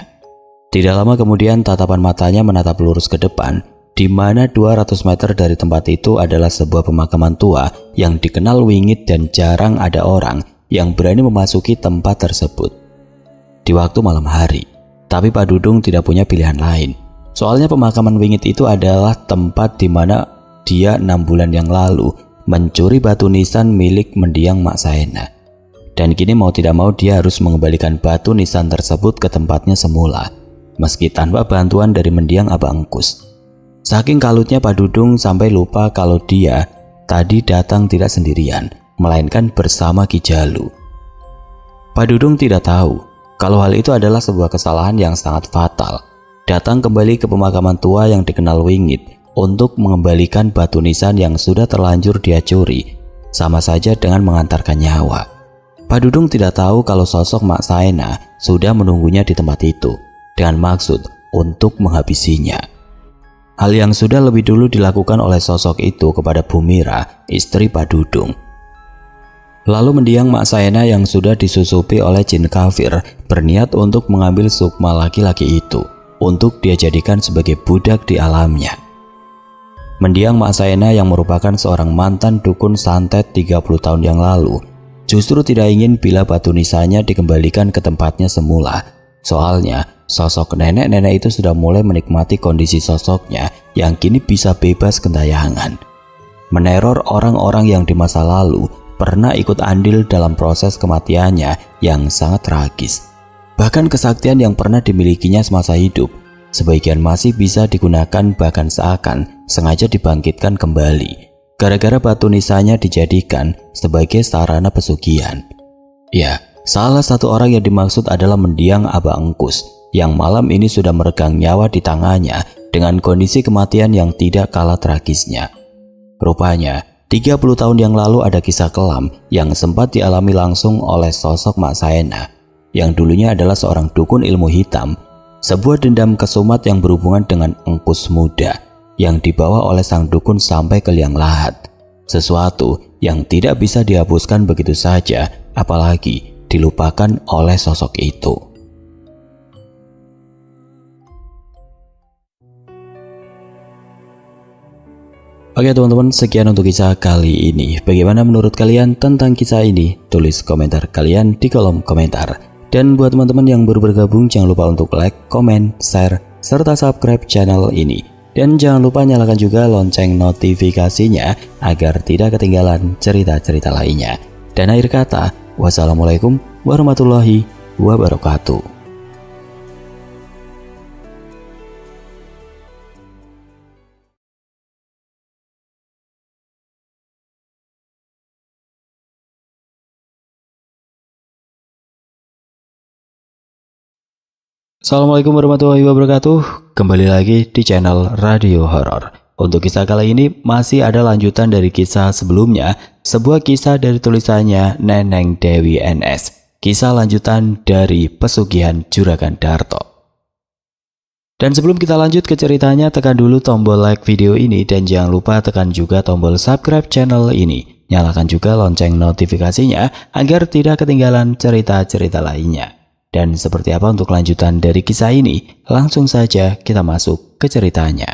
Tidak lama kemudian tatapan matanya menatap lurus ke depan, di mana 200 meter dari tempat itu adalah sebuah pemakaman tua yang dikenal wingit dan jarang ada orang yang berani memasuki tempat tersebut di waktu malam hari. Tapi Pak Dudung tidak punya pilihan lain. Soalnya pemakaman wingit itu adalah tempat di mana dia 6 bulan yang lalu mencuri batu nisan milik mendiang Mak Saena. Dan kini mau tidak mau dia harus mengembalikan batu nisan tersebut ke tempatnya semula, meski tanpa bantuan dari mendiang Aba Engkus. Saking kalutnya Pak Dudung sampai lupa kalau dia tadi datang tidak sendirian, melainkan bersama Ki Jalu. Pak Dudung tidak tahu kalau hal itu adalah sebuah kesalahan yang sangat fatal. Datang kembali ke pemakaman tua yang dikenal wingit untuk mengembalikan batu nisan yang sudah terlanjur dia curi, sama saja dengan mengantarkan nyawa. Pak Dudung tidak tahu kalau sosok Mak Saena sudah menunggunya di tempat itu dengan maksud untuk menghabisinya. Hal yang sudah lebih dulu dilakukan oleh sosok itu kepada Bu Mira, istri Pak Dudung. Lalu mendiang Mak Saena yang sudah disusupi oleh jin kafir berniat untuk mengambil sukma laki-laki itu untuk dia jadikan sebagai budak di alamnya. Mendiang Mak Saena yang merupakan seorang mantan dukun santet 30 tahun yang lalu justru tidak ingin bila batu nisannya dikembalikan ke tempatnya semula. Soalnya sosok nenek-nenek itu sudah mulai menikmati kondisi sosoknya yang kini bisa bebas gentayangan, meneror orang-orang yang di masa lalu pernah ikut andil dalam proses kematiannya yang sangat tragis. Bahkan kesaktian yang pernah dimilikinya semasa hidup Sebagian masih bisa digunakan bahkan seakan sengaja dibangkitkan kembali gara-gara batu nisanya dijadikan sebagai sarana pesugihan. Ya, salah satu orang yang dimaksud adalah mendiang Abah Engkus yang malam ini sudah meregang nyawa di tangannya dengan kondisi kematian yang tidak kalah tragisnya. Rupanya, 30 tahun yang lalu ada kisah kelam yang sempat dialami langsung oleh sosok Mak Saena yang dulunya adalah seorang dukun ilmu hitam, sebuah dendam kesumat yang berhubungan dengan Engkus muda yang dibawa oleh sang dukun sampai ke liang lahat. Sesuatu yang tidak bisa dihapuskan begitu saja, apalagi dilupakan oleh sosok itu. Oke teman-teman, sekian untuk kisah kali ini. Bagaimana menurut kalian tentang kisah ini? Tulis komentar kalian di kolom komentar. Dan buat teman-teman yang baru bergabung, jangan lupa untuk like, komen, share, serta subscribe channel ini. Dan jangan lupa nyalakan juga lonceng notifikasinya agar tidak ketinggalan cerita-cerita lainnya. Dan akhir kata, wassalamualaikum warahmatullahi wabarakatuh. Assalamualaikum warahmatullahi wabarakatuh. Kembali lagi di channel Radio Horor. Untuk kisah kali ini masih ada lanjutan dari kisah sebelumnya, sebuah kisah dari tulisannya Neneng Dewi NS. Kisah lanjutan dari pesugihan Juragan Darto. Dan sebelum kita lanjut ke ceritanya, tekan dulu tombol like video ini dan jangan lupa tekan juga tombol subscribe channel ini. Nyalakan juga lonceng notifikasinya agar tidak ketinggalan cerita-cerita lainnya. Dan seperti apa untuk lanjutan dari kisah ini? Langsung saja kita masuk ke ceritanya.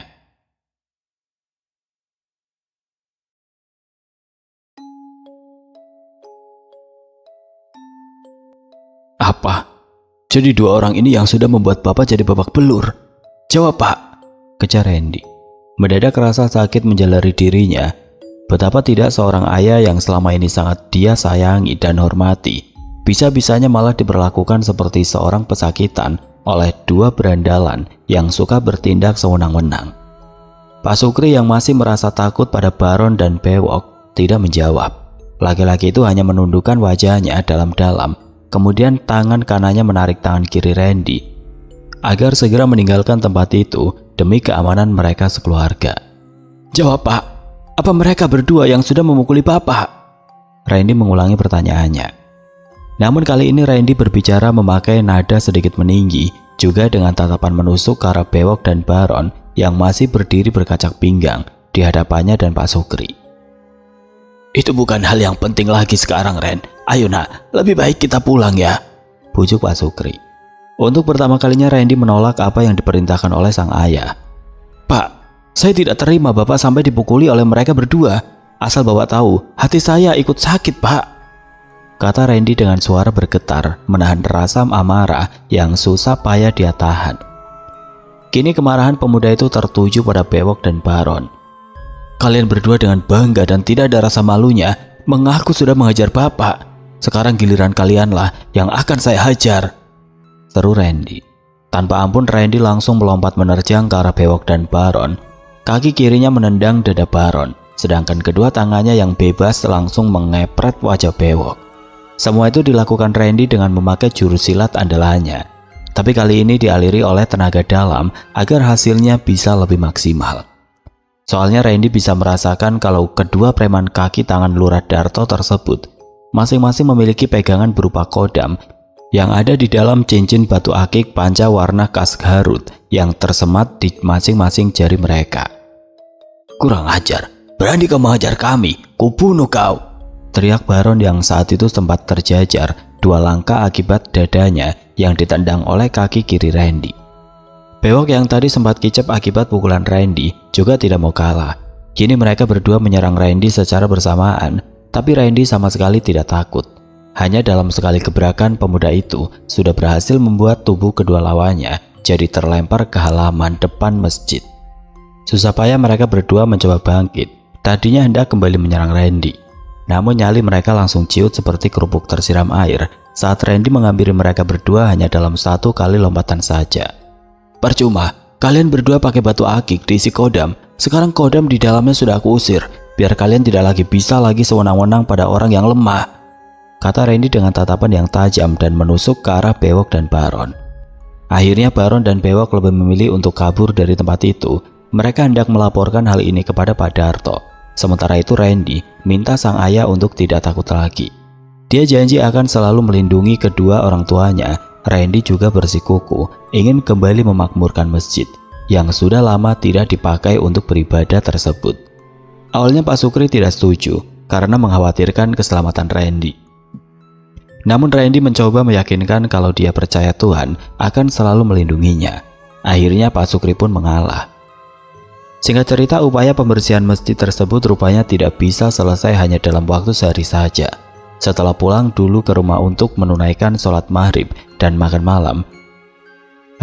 Apa? Jadi dua orang ini yang sudah membuat Bapak jadi babak belur? Jawab Pak, kejar Randy. Mendadak rasa sakit menjalari dirinya. Betapa tidak seorang ayah yang selama ini sangat dia sayangi dan hormati bisa-bisanya malah diperlakukan seperti seorang pesakitan oleh dua berandalan yang suka bertindak sewenang-wenang. Pak Sukri yang masih merasa takut pada Baron dan Bewok tidak menjawab. Laki-laki itu hanya menundukkan wajahnya dalam-dalam, kemudian tangan kanannya menarik tangan kiri Randy agar segera meninggalkan tempat itu demi keamanan mereka sekeluarga. Jawab Pak, apa mereka berdua yang sudah memukuli Bapak? Randy mengulangi pertanyaannya. Namun kali ini Randy berbicara memakai nada sedikit meninggi, juga dengan tatapan menusuk ke arah Bewok dan Baron yang masih berdiri berkacak pinggang di hadapannya dan Pak Sukri. Itu bukan hal yang penting lagi sekarang, Ren. Ayo nak, lebih baik kita pulang ya, bujuk Pak Sukri. Untuk pertama kalinya Randy menolak apa yang diperintahkan oleh sang ayah. Pak, saya tidak terima Bapak sampai dipukuli oleh mereka berdua. Asal Bapak tahu, hati saya ikut sakit Pak, kata Randy dengan suara bergetar, menahan rasa amarah yang susah payah dia tahan. Kini kemarahan pemuda itu tertuju pada Bewok dan Baron. Kalian berdua dengan bangga dan tidak ada rasa malunya mengaku sudah menghajar Bapak. Sekarang giliran kalianlah yang akan saya hajar, seru Randy. Tanpa ampun Randy langsung melompat menerjang ke arah Bewok dan Baron. Kaki kirinya menendang dada Baron, sedangkan kedua tangannya yang bebas langsung mengepret wajah Bewok. Semua itu dilakukan Randy dengan memakai jurus silat andalannya. Tapi kali ini dialiri oleh tenaga dalam agar hasilnya bisa lebih maksimal. Soalnya Randy bisa merasakan kalau kedua preman kaki tangan Lurah Darto tersebut masing-masing memiliki pegangan berupa kodam yang ada di dalam cincin batu akik panca warna Kasgarut yang tersemat di masing-masing jari mereka. Kurang ajar, berani kau menghajar kami, kubunuh kau, teriak Baron yang saat itu sempat terjajar 2 langkah akibat dadanya yang ditendang oleh kaki kiri Randy. Bewok yang tadi sempat kicap akibat pukulan Randy juga tidak mau kalah. Kini mereka berdua menyerang Randy secara bersamaan, tapi Randy sama sekali tidak takut. Hanya dalam sekali gebrakan pemuda itu sudah berhasil membuat tubuh kedua lawannya jadi terlempar ke halaman depan masjid. Susah payah mereka berdua mencoba bangkit. Tadinya hendak kembali menyerang Randy. Namun nyali mereka langsung ciut seperti kerupuk tersiram air saat Randy menghampiri mereka berdua hanya dalam 1 kali lompatan saja. Percuma, Kalian berdua pakai batu akik diisi kodam. Sekarang kodam di dalamnya sudah aku usir, biar kalian tidak lagi bisa lagi sewenang-wenang pada orang yang lemah, kata Randy dengan tatapan yang tajam dan menusuk ke arah Bewok dan Baron. Akhirnya Baron dan Bewok lebih memilih untuk kabur dari tempat itu. Mereka hendak melaporkan hal ini kepada Pak Darto. Sementara itu Randy minta sang ayah untuk tidak takut lagi. Dia janji akan selalu melindungi kedua orang tuanya. Randy juga bersikuku ingin kembali memakmurkan masjid yang sudah lama tidak dipakai untuk beribadah tersebut. Awalnya Pak Sukri tidak setuju karena mengkhawatirkan keselamatan Randy. Namun Randy mencoba meyakinkan kalau dia percaya Tuhan akan selalu melindunginya. Akhirnya Pak Sukri pun mengalah. Singkat cerita, upaya pembersihan masjid tersebut rupanya tidak bisa selesai hanya dalam waktu sehari saja. Setelah pulang dulu ke rumah untuk menunaikan sholat maghrib dan makan malam,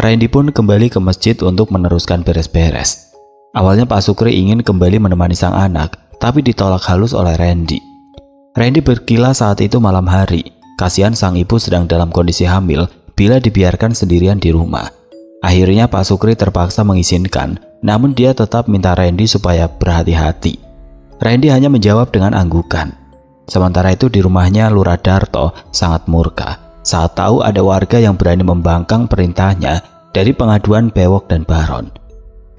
Randy pun kembali ke masjid untuk meneruskan beres-beres. Awalnya Pak Sukri ingin kembali menemani sang anak, tapi ditolak halus oleh Randy. Randy berkila saat itu malam hari. Kasihan sang ibu sedang dalam kondisi hamil bila dibiarkan sendirian di rumah. Akhirnya Pak Sukri terpaksa mengizinkan, namun dia tetap minta Randy supaya berhati-hati. Randy hanya menjawab dengan anggukan. Sementara itu di rumahnya Lurah Darto sangat murka saat tahu ada warga yang berani membangkang perintahnya dari pengaduan Bewok dan Baron.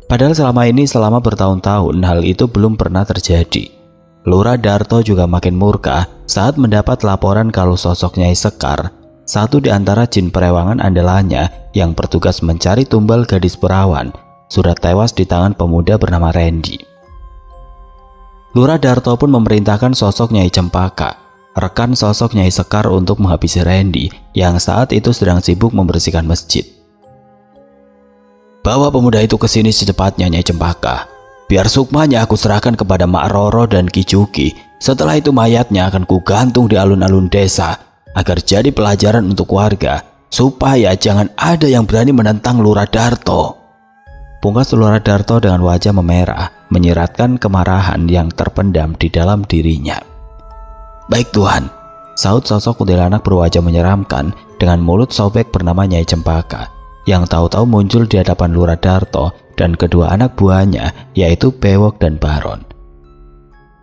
Padahal selama bertahun-tahun hal itu belum pernah terjadi. Lurah Darto juga makin murka saat mendapat laporan kalau sosok Nyai Sekar, satu di antara jin perewangan andalannya yang bertugas mencari tumbal gadis perawan, sudah tewas di tangan pemuda bernama Randy. Lurah Darto pun memerintahkan sosok Nyai Cempaka, rekan sosok Nyai Sekar, untuk menghabisi Randy yang saat itu sedang sibuk membersihkan masjid. Bawa pemuda itu ke sini secepatnya, Nyai Cempaka. Biar sukmanya aku serahkan kepada Mak Roro dan Ki Juki. Setelah itu mayatnya akan kugantung di alun-alun desa agar jadi pelajaran untuk warga, supaya jangan ada yang berani menentang Lurah Darto. Pungkas Lurah Darto dengan wajah memerah, menyiratkan kemarahan yang terpendam di dalam dirinya. Baik Tuhan, sahut sosok kuntilanak berwajah menyeramkan dengan mulut sobek bernama Nyai Cempaka, yang tahu-tahu muncul di hadapan Lurah Darto dan kedua anak buahnya, yaitu Bewok dan Baron.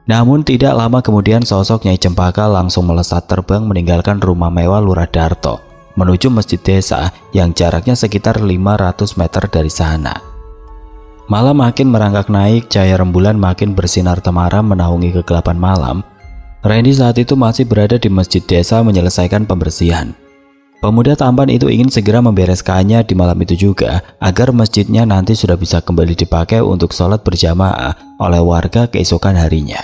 Namun tidak lama kemudian sosok Nyai Cempaka langsung melesat terbang meninggalkan rumah mewah Lurah Darto menuju masjid desa yang jaraknya sekitar 500 meter dari sana. Malam makin merangkak naik, cahaya rembulan makin bersinar temaram menaungi kegelapan malam. Randy saat itu masih berada di masjid desa menyelesaikan pembersihan. Pemuda tampan itu ingin segera membereskannya di malam itu juga, agar masjidnya nanti sudah bisa kembali dipakai untuk sholat berjamaah oleh warga keesokan harinya.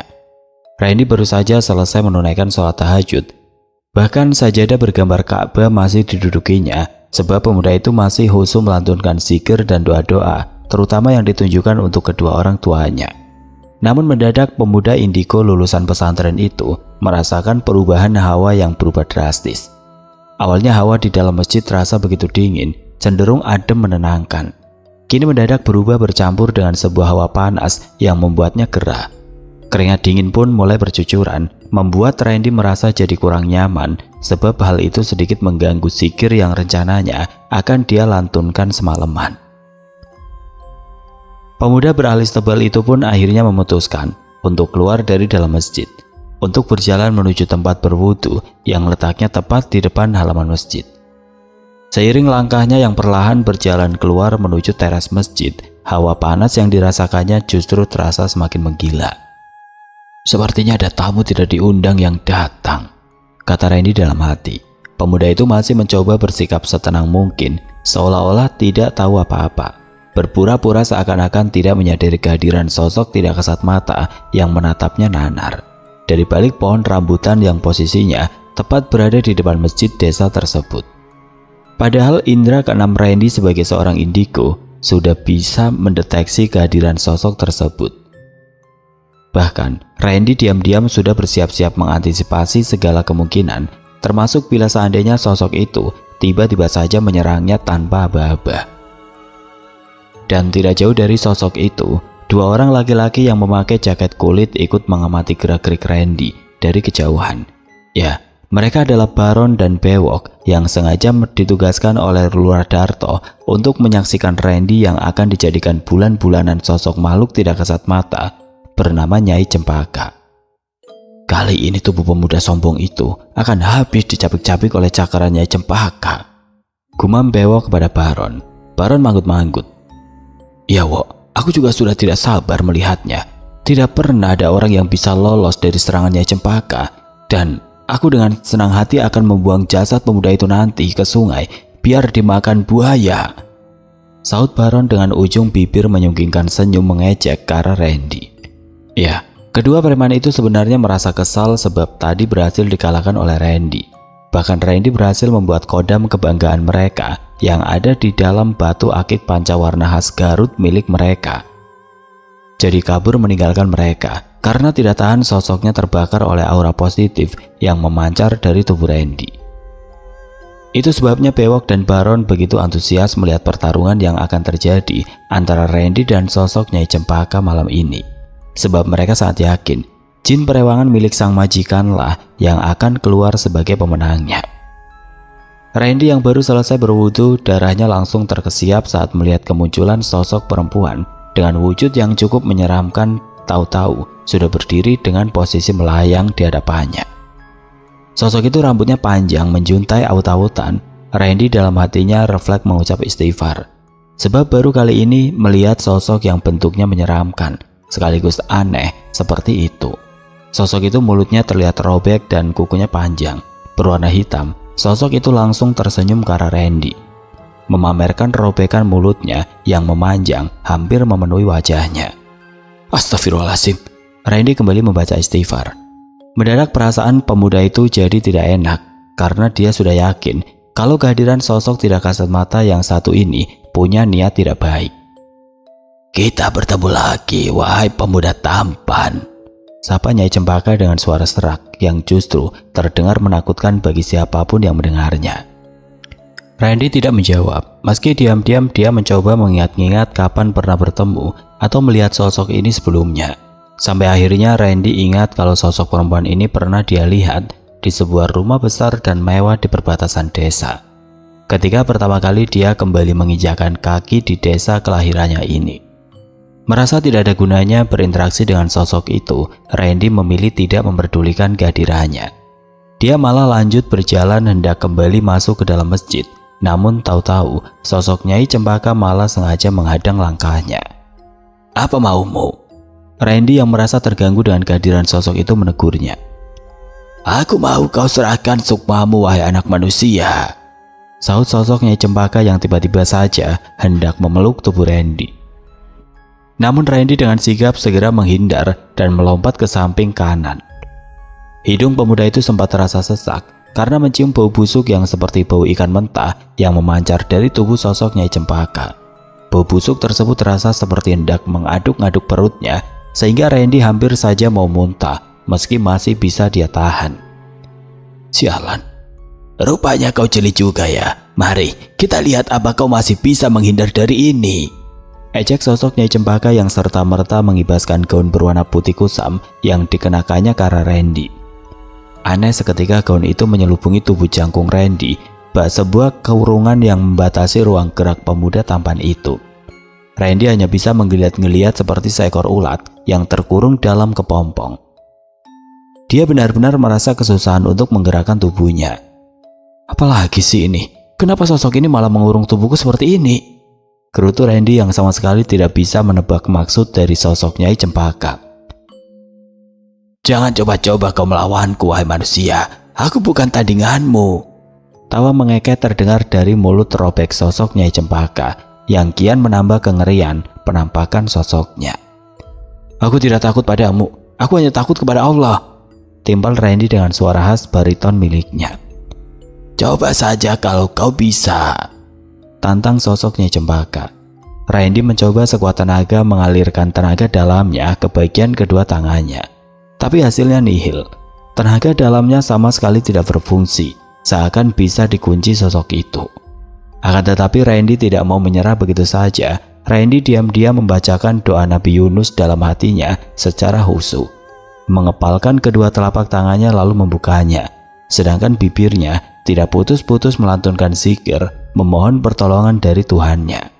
Randy baru saja selesai menunaikan sholat tahajud. Bahkan sajadah bergambar Ka'bah masih didudukinya, sebab pemuda itu masih khusyuk melantunkan zikir dan doa-doa, terutama yang ditunjukkan untuk kedua orang tuanya. Namun mendadak pemuda indigo lulusan pesantren itu merasakan perubahan hawa yang berubah drastis. Awalnya hawa di dalam masjid terasa begitu dingin, cenderung adem menenangkan. Kini mendadak berubah bercampur dengan sebuah hawa panas yang membuatnya gerah. Keringat dingin pun mulai bercucuran, membuat Randy merasa jadi kurang nyaman, sebab hal itu sedikit mengganggu zikir yang rencananya akan dia lantunkan semalaman. Pemuda beralis tebal itu pun akhirnya memutuskan untuk keluar dari dalam masjid, untuk berjalan menuju tempat berwudu yang letaknya tepat di depan halaman masjid. Seiring langkahnya yang perlahan berjalan keluar menuju teras masjid, hawa panas yang dirasakannya justru terasa semakin menggila. Sepertinya ada tamu tidak diundang yang datang, kata Randy dalam hati. Pemuda itu masih mencoba bersikap setenang mungkin, seolah-olah tidak tahu apa-apa. Berpura-pura seakan-akan tidak menyadari kehadiran sosok tidak kasat mata yang menatapnya nanar dari balik pohon rambutan yang posisinya tepat berada di depan masjid desa tersebut. Padahal indera keenam Randy sebagai seorang indigo sudah bisa mendeteksi kehadiran sosok tersebut. Bahkan Randy diam-diam sudah bersiap-siap mengantisipasi segala kemungkinan, termasuk bila seandainya sosok itu tiba-tiba saja menyerangnya tanpa aba-aba. Dan tidak jauh dari sosok itu, dua orang laki-laki yang memakai jaket kulit ikut mengamati gerak-gerik Randy dari kejauhan. Ya, Mereka adalah Baron dan Bewok yang sengaja ditugaskan oleh Lurah Darto untuk menyaksikan Randy yang akan dijadikan bulan-bulanan sosok makhluk tidak kasat mata bernama Nyai Cempaka. Kali ini tubuh pemuda sombong itu akan habis dicapik-capik oleh cakra Nyai Cempaka, gumam Bewok kepada Baron. Baron manggut-manggut. Ya Wok, aku juga sudah tidak sabar melihatnya. Tidak pernah ada orang yang bisa lolos dari serangan Nyai Cempaka, dan aku dengan senang hati akan membuang jasad pemuda itu nanti ke sungai biar dimakan buaya. Saut Baron dengan ujung bibir menyunggingkan senyum mengejek ke arah Randy. Ya, kedua preman itu sebenarnya merasa kesal sebab tadi berhasil dikalahkan oleh Randy. Bahkan Randy berhasil membuat kodam kebanggaan mereka yang ada di dalam batu akik pancawarna khas Garut milik mereka. Jadi kabur meninggalkan mereka karena tidak tahan sosoknya terbakar oleh aura positif yang memancar dari tubuh Randy. Itu sebabnya Bewok dan Baron begitu antusias melihat pertarungan yang akan terjadi antara Randy dan sosok Nyai Cempaka malam ini. Sebab mereka sangat yakin jin perewangan milik sang majikanlah yang akan keluar sebagai pemenangnya. Randy yang baru selesai berwudu, darahnya langsung terkesiap saat melihat kemunculan sosok perempuan dengan wujud yang cukup menyeramkan. Tahu-tahu sudah berdiri dengan posisi melayang di hadapannya. Sosok itu rambutnya panjang menjuntai aut-autan. Randy dalam hatinya refleks mengucap istighfar, sebab baru kali ini melihat sosok yang bentuknya menyeramkan sekaligus aneh seperti itu. Sosok itu mulutnya terlihat robek dan kukunya panjang berwarna hitam. Sosok itu langsung tersenyum ke arah Randy, memamerkan robekan mulutnya yang memanjang hampir memenuhi wajahnya. Astagfirullahaladzim. Randy kembali membaca istighfar. Mendadak perasaan pemuda itu jadi tidak enak karena dia sudah yakin kalau kehadiran sosok tidak kasat mata yang satu ini punya niat tidak baik. Kita bertemu lagi, wahai pemuda tampan, sapa Nyai Cempaka dengan suara serak yang justru terdengar menakutkan bagi siapapun yang mendengarnya. Randy tidak menjawab, meski diam-diam dia mencoba mengingat-ingat kapan pernah bertemu atau melihat sosok ini sebelumnya. Sampai akhirnya Randy ingat kalau sosok perempuan ini pernah dia lihat di sebuah rumah besar dan mewah di perbatasan desa. Ketika pertama kali dia kembali menginjakan kaki di desa kelahirannya ini. Merasa tidak ada gunanya berinteraksi dengan sosok itu, Randy memilih tidak memperdulikan kehadirannya. Dia malah lanjut berjalan hendak kembali masuk ke dalam masjid. Namun tahu-tahu sosok Nyai Cempaka malah sengaja menghadang langkahnya. Apa maumu? Randy yang merasa terganggu dengan kehadiran sosok itu menegurnya. Aku mau kau serahkan sukmamu, wahai anak manusia, saut sosok Nyai Cempaka yang tiba-tiba saja hendak memeluk tubuh Randy. Namun Randy dengan sigap segera menghindar dan melompat ke samping kanan. Hidung pemuda itu sempat terasa sesak karena mencium bau busuk yang seperti bau ikan mentah yang memancar dari tubuh sosok Nyai Cempaka. Bau busuk tersebut terasa seperti hendak mengaduk-aduk perutnya sehingga Randy hampir saja mau muntah meski masih bisa dia tahan. Sialan, rupanya kau jeli juga ya. Mari kita lihat apa kau masih bisa menghindar dari ini. Ejek sosok Nyai Cempaka yang serta-merta mengibaskan gaun berwarna putih kusam yang dikenakannya ke arah Randy. Aneh seketika gaun itu menyelubungi tubuh jangkung Randy, bak sebuah kurungan yang membatasi ruang gerak pemuda tampan itu. Randy hanya bisa menggeliat-ngeliat seperti seekor ulat yang terkurung dalam kepompong. Dia benar-benar merasa kesusahan untuk menggerakkan tubuhnya. Apalagi sih ini? Kenapa sosok ini malah mengurung tubuhku seperti ini? Gerutu Randy yang sama sekali tidak bisa menebak maksud dari sosok Nyai Cempaka. Jangan coba-coba kau melawanku, wahai manusia. Aku bukan tandinganmu. Tawa mengekeh terdengar dari mulut robek sosok Nyai Cempaka yang kian menambah kengerian penampakan sosoknya. Aku tidak takut padamu. Aku hanya takut kepada Allah, timpal Randy dengan suara khas bariton miliknya. Coba saja kalau kau bisa, tantang sosok Nyai Cempaka. Randy mencoba sekuat tenaga mengalirkan tenaga dalamnya ke bagian kedua tangannya. Tapi hasilnya nihil. Tenaga dalamnya sama sekali tidak berfungsi, seakan bisa dikunci sosok itu. Akan tetapi Randy tidak mau menyerah begitu saja. Randy diam-diam membacakan doa Nabi Yunus dalam hatinya secara khusyuk. Mengepalkan kedua telapak tangannya lalu membukanya. sedangkan bibirnya tidak putus-putus melantunkan zikir memohon pertolongan dari Tuhannya.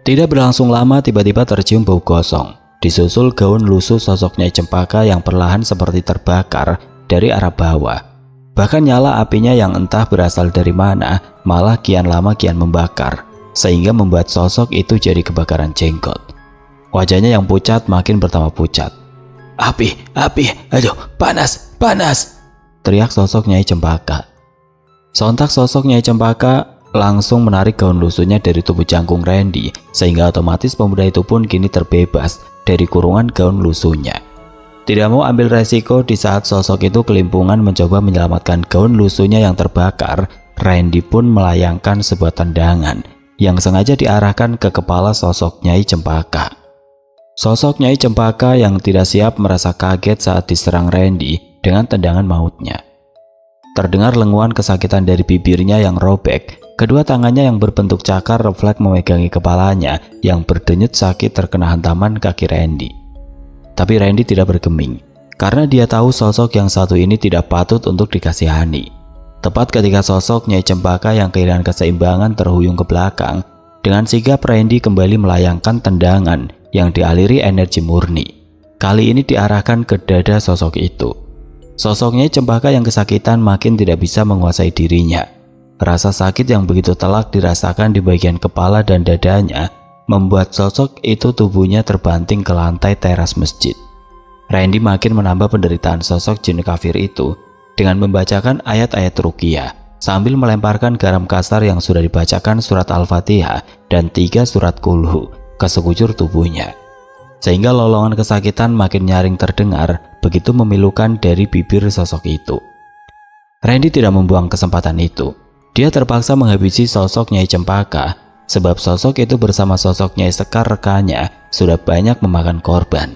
Tidak berlangsung lama tiba-tiba tercium bau gosong, disusul gaun lusuh sosok Nyai Cempaka yang perlahan seperti terbakar dari arah bawah. Bahkan nyala apinya yang entah berasal dari mana malah kian lama kian membakar, sehingga membuat sosok itu jadi kebakaran jenggot. Wajahnya yang pucat makin bertambah pucat. Api, aduh panas, teriak sosok Nyai Cempaka. Sontak sosok Nyai Cempaka langsung menarik gaun lusuhnya dari tubuh jangkung Randy, sehingga otomatis pemuda itu pun kini terbebas dari kurungan gaun lusuhnya. Tidak mau ambil resiko di saat sosok itu kelimpungan mencoba menyelamatkan gaun lusuhnya yang terbakar, Randy pun melayangkan sebuah tendangan yang sengaja diarahkan ke kepala sosok Nyai Cempaka. Sosok Nyai Cempaka yang tidak siap merasa kaget saat diserang Randy dengan tendangan mautnya. Terdengar lenguan kesakitan dari bibirnya yang robek, kedua tangannya yang berbentuk cakar refleks memegangi kepalanya yang berdenyut sakit terkena hantaman kaki Randy. Tapi Randy tidak bergeming, karena dia tahu sosok yang satu ini tidak patut untuk dikasihani. Tepat ketika sosok Nyai Cempaka yang kehilangan keseimbangan terhuyung ke belakang, dengan sigap Randy kembali melayangkan tendangan yang dialiri energi murni. Kali ini diarahkan ke dada sosok itu. Sosok Nyai Cempaka yang kesakitan makin tidak bisa menguasai dirinya. Rasa sakit yang begitu telak dirasakan di bagian kepala dan dadanya membuat sosok itu tubuhnya terbanting ke lantai teras masjid. Randy makin menambah penderitaan sosok jin kafir itu dengan membacakan ayat-ayat ruqyah sambil melemparkan garam kasar yang sudah dibacakan surat Al-Fatihah dan 3 surat kulhu ke sekujur tubuhnya. Sehingga lolongan kesakitan makin nyaring terdengar begitu memilukan dari bibir sosok itu. Randy tidak membuang kesempatan itu. Dia terpaksa menghabisi sosok Nyai Cempaka sebab sosok itu bersama sosok Nyai Sekar rekannya sudah banyak memakan korban,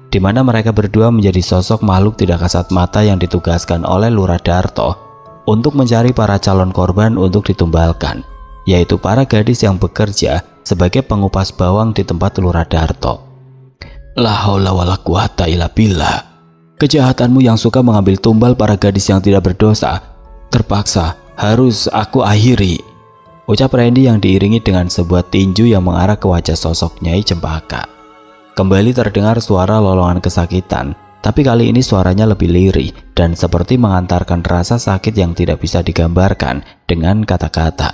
di mana mereka berdua menjadi sosok makhluk tidak kasat mata yang ditugaskan oleh Lurah Darto untuk mencari para calon korban untuk ditumbalkan, yaitu para gadis yang bekerja sebagai pengupas bawang di tempat Lurah Darto. La haula wala quwata illa billah. Kejahatanmu yang suka mengambil tumbal para gadis yang tidak berdosa terpaksa harus aku akhiri, ucap Randy yang diiringi dengan sebuah tinju yang mengarah ke wajah sosok Nyai Cempaka. Kembali terdengar suara lolongan kesakitan, tapi kali ini suaranya lebih lirih dan seperti mengantarkan rasa sakit yang tidak bisa digambarkan dengan kata-kata.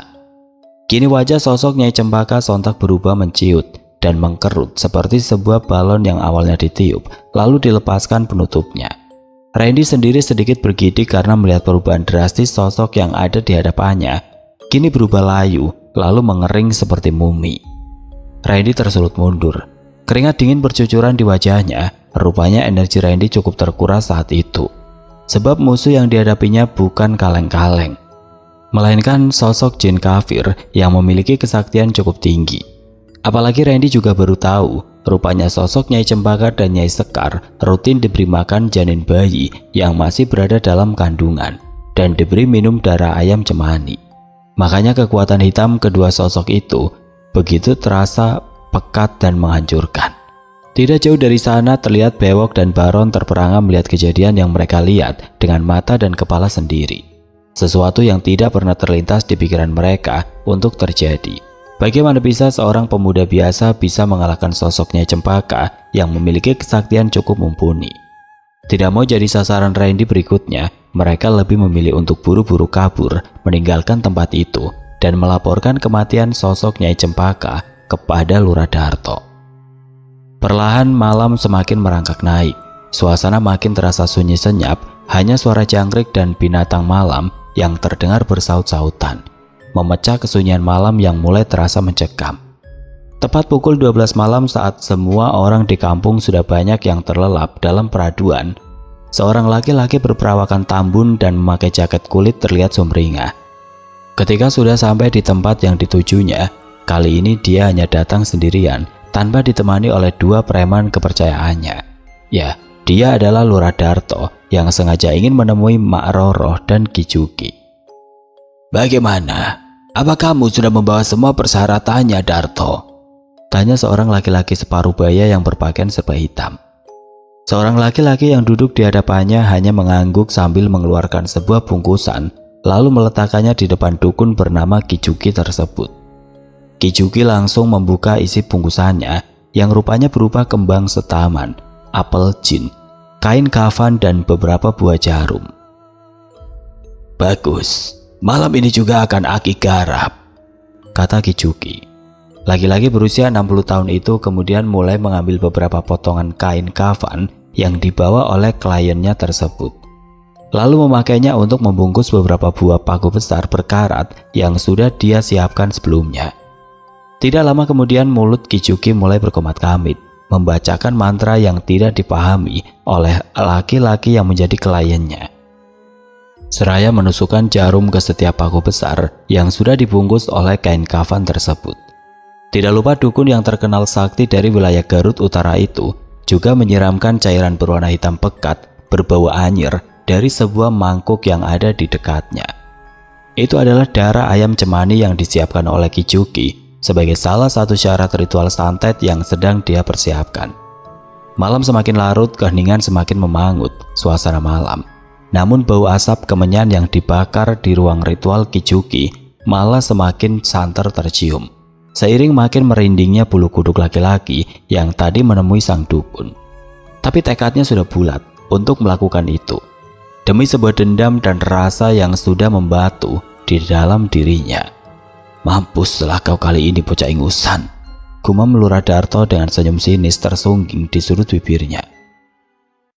Kini wajah sosok Nyai Cempaka sontak berubah menciut dan mengkerut seperti sebuah balon yang awalnya ditiup lalu dilepaskan penutupnya. Randy sendiri sedikit bergidik karena melihat perubahan drastis sosok yang ada di hadapannya. Kini berubah layu lalu mengering seperti mumi. Randy tersulut mundur. Keringat dingin bercucuran di wajahnya. Rupanya energi Randy cukup terkuras saat itu. Sebab musuh yang dihadapinya bukan kaleng-kaleng, melainkan sosok jin kafir yang memiliki kesaktian cukup tinggi. Apalagi Randy juga baru tahu, rupanya sosok Nyai Cempaka dan Nyai Sekar rutin diberi makan janin bayi yang masih berada dalam kandungan dan diberi minum darah ayam cemani. Makanya kekuatan hitam kedua sosok itu begitu terasa pekat dan menghancurkan. Tidak jauh dari sana terlihat Bewok dan Baron terperangah melihat kejadian yang mereka lihat dengan mata dan kepala sendiri. Sesuatu yang tidak pernah terlintas di pikiran mereka untuk terjadi. Bagaimana bisa seorang pemuda biasa bisa mengalahkan sosok Nyai Cempaka yang memiliki kesaktian cukup mumpuni? Tidak mau jadi sasaran Randy berikutnya, mereka lebih memilih untuk buru-buru kabur, meninggalkan tempat itu, dan melaporkan kematian sosok Nyai Cempaka kepada Lurah Darto. Perlahan malam semakin merangkak naik, suasana makin terasa sunyi senyap, hanya suara jangkrik dan binatang malam yang terdengar bersaut-sautan, memecah kesunyian malam yang mulai terasa mencekam. Tepat pukul 12 malam saat semua orang di kampung sudah banyak yang terlelap dalam peraduan, seorang laki-laki berperawakan tambun dan memakai jaket kulit terlihat sumringah. Ketika sudah sampai di tempat yang ditujunya, kali ini dia hanya datang sendirian tanpa ditemani oleh 2 preman kepercayaannya. Ya, dia adalah Lurah Darto yang sengaja ingin menemui Mak Roro dan Ki Juki. "Bagaimana? Apa kamu sudah membawa semua persyaratannya, Darto?" tanya seorang laki-laki separuh baya yang berpakaian serba hitam. Seorang laki-laki yang duduk di hadapannya hanya mengangguk sambil mengeluarkan sebuah bungkusan, lalu meletakkannya di depan dukun bernama Kijuki tersebut. Kijuki langsung membuka isi bungkusannya yang rupanya berupa kembang setaman, apel jin, kain kafan, dan beberapa buah jarum. "Bagus, malam ini juga akan Aki garap," kata Kijuki. Laki-laki berusia 60 tahun itu kemudian mulai mengambil beberapa potongan kain kafan yang dibawa oleh kliennya tersebut, lalu memakainya untuk membungkus beberapa buah paku besar berkarat yang sudah dia siapkan sebelumnya. Tidak lama kemudian mulut Kijuki mulai berkomat-kamit, membacakan mantra yang tidak dipahami oleh laki-laki yang menjadi kliennya. Seraya menusukkan jarum ke setiap paku besar yang sudah dibungkus oleh kain kafan tersebut. Tidak lupa dukun yang terkenal sakti dari wilayah Garut Utara itu juga menyiramkan cairan berwarna hitam pekat berbau anyir dari sebuah mangkuk yang ada di dekatnya. Itu adalah darah ayam cemani yang disiapkan oleh Kijuki sebagai salah satu syarat ritual santet yang sedang dia persiapkan. Malam semakin larut, keheningan semakin memangut suasana malam. Namun bau asap kemenyan yang dibakar di ruang ritual Kijuki malah semakin santer tercium, seiring makin merindingnya bulu kuduk laki-laki yang tadi menemui sang dukun. Tapi tekadnya sudah bulat untuk melakukan itu, demi sebuah dendam dan rasa yang sudah membatu di dalam dirinya. "Mampuslah kau kali ini, bocah ingusan," gumam Luradarto dengan senyum sinis tersungging di sudut bibirnya.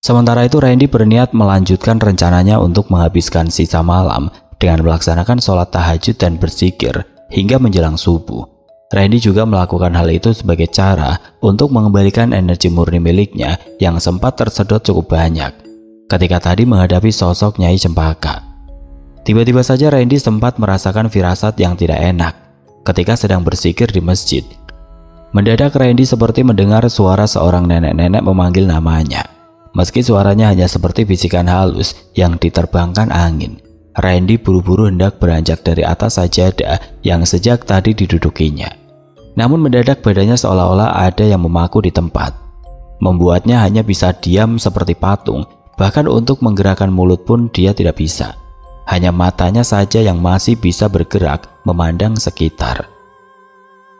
Sementara itu Randy berniat melanjutkan rencananya untuk menghabiskan sisa malam dengan melaksanakan sholat tahajud dan berzikir hingga menjelang subuh. Randy juga melakukan hal itu sebagai cara untuk mengembalikan energi murni miliknya yang sempat tersedot cukup banyak ketika tadi menghadapi sosok Nyai Cempaka. Tiba-tiba saja Randy sempat merasakan firasat yang tidak enak ketika sedang berzikir di masjid. Mendadak Randy seperti mendengar suara seorang nenek-nenek memanggil namanya. Meski suaranya hanya seperti bisikan halus yang diterbangkan angin, Randy buru-buru hendak beranjak dari atas sajadah yang sejak tadi didudukinya. Namun mendadak badannya seolah-olah ada yang memaku di tempat, membuatnya hanya bisa diam seperti patung. Bahkan untuk menggerakkan mulut pun dia tidak bisa. Hanya matanya saja yang masih bisa bergerak memandang sekitar.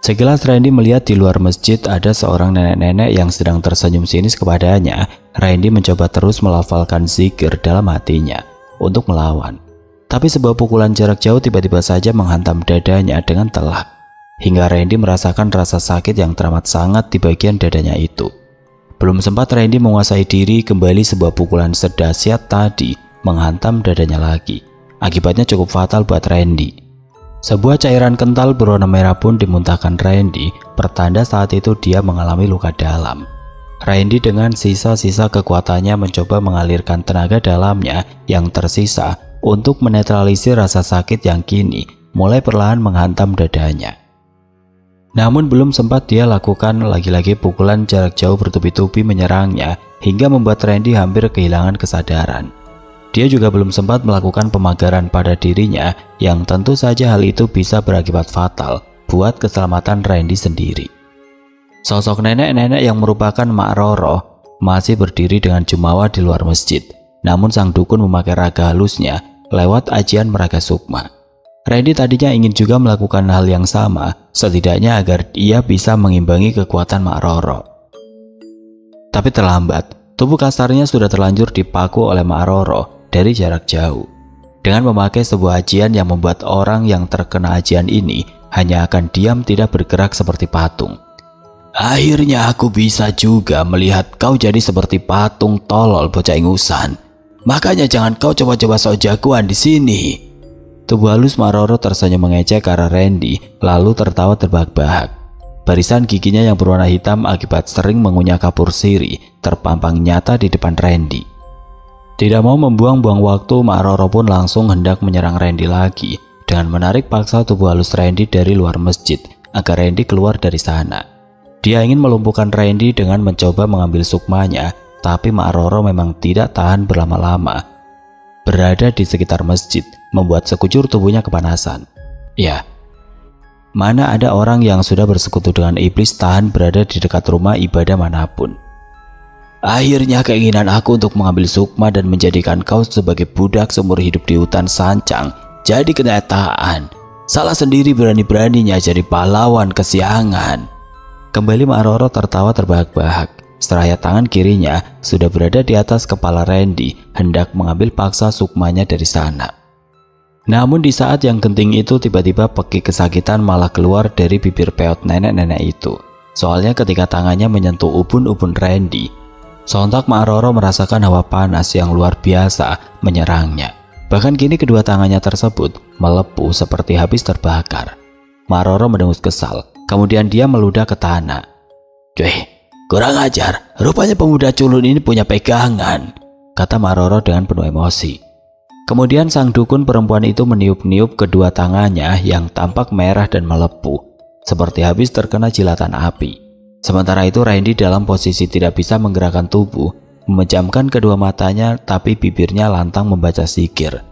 Sekilas Randy melihat di luar masjid ada seorang nenek-nenek yang sedang tersenyum sinis kepadanya. Randy mencoba terus melafalkan zikir dalam hatinya untuk melawan. Tapi sebuah pukulan jarak jauh tiba-tiba saja menghantam dadanya dengan telak, hingga Randy merasakan rasa sakit yang teramat sangat di bagian dadanya itu. Belum sempat Randy menguasai diri, kembali sebuah pukulan sedahsyat tadi menghantam dadanya lagi. Akibatnya cukup fatal buat Randy. Sebuah cairan kental berwarna merah pun dimuntahkan Randy, pertanda saat itu dia mengalami luka dalam. Randy dengan sisa-sisa kekuatannya mencoba mengalirkan tenaga dalamnya yang tersisa untuk menetralisir rasa sakit yang kini mulai perlahan menghantam dadanya. Namun belum sempat dia lakukan, lagi-lagi pukulan jarak jauh bertubi-tubi menyerangnya hingga membuat Randy hampir kehilangan kesadaran. Dia juga belum sempat melakukan pemagaran pada dirinya yang tentu saja hal itu bisa berakibat fatal buat keselamatan Randy sendiri. Sosok nenek-nenek yang merupakan Mak Roro masih berdiri dengan jumawa di luar masjid. Namun sang dukun memakai raga halusnya lewat ajian meraga sukma. Randy tadinya ingin juga melakukan hal yang sama, setidaknya agar ia bisa mengimbangi kekuatan Mak Roro. Tapi terlambat, tubuh kasarnya sudah terlanjur dipaku oleh Mak Roro dari jarak jauh. Dengan memakai sebuah ajian yang membuat orang yang terkena ajian ini hanya akan diam tidak bergerak seperti patung. "Akhirnya aku bisa juga melihat kau jadi seperti patung tolol, bocah ingusan. Makanya jangan kau coba-coba sok jagoan di sini." Tubuh halus Mak Roro tersenyum mengejek ke arah Randy, lalu tertawa terbahak-bahak. Barisan giginya yang berwarna hitam akibat sering mengunyah kapur siri terpampang nyata di depan Randy. Tidak mau membuang-buang waktu, Mak Roro pun langsung hendak menyerang Randy lagi dengan menarik paksa tubuh halus Randy dari luar masjid agar Randy keluar dari sana. Dia ingin melumpuhkan Randy dengan mencoba mengambil sukmanya, tapi Mak Roro memang tidak tahan berlama-lama berada di sekitar masjid, membuat sekujur tubuhnya kepanasan. Ya, mana ada orang yang sudah bersekutu dengan iblis tahan berada di dekat rumah ibadah manapun. Akhirnya keinginan aku untuk mengambil Sukma dan menjadikan kau sebagai budak seumur hidup di hutan Sancang jadi kenyataan. Salah sendiri berani-beraninya jadi pahlawan kesiangan." Kembali Mak Roro tertawa terbahak-bahak. Seraya tangan kirinya sudah berada di atas kepala Randy, hendak mengambil paksa Sukmanya dari sana. Namun di saat yang genting itu tiba-tiba Peki kesakitan malah keluar dari bibir peot nenek-nenek itu. Soalnya ketika tangannya menyentuh ubun-ubun Randy, sontak Mak Roro merasakan hawa panas yang luar biasa menyerangnya. Bahkan kini kedua tangannya tersebut melepuh seperti habis terbakar. Mak Roro mendengus kesal, kemudian dia meludah ke tanah. "Cuy, kurang ajar, rupanya pemuda culun ini punya pegangan," kata Mak Roro dengan penuh emosi. Kemudian sang dukun perempuan itu meniup-niup kedua tangannya yang tampak merah dan melepuh, seperti habis terkena jilatan api. Sementara itu Randy dalam posisi tidak bisa menggerakkan tubuh, memejamkan kedua matanya tapi bibirnya lantang membaca zikir.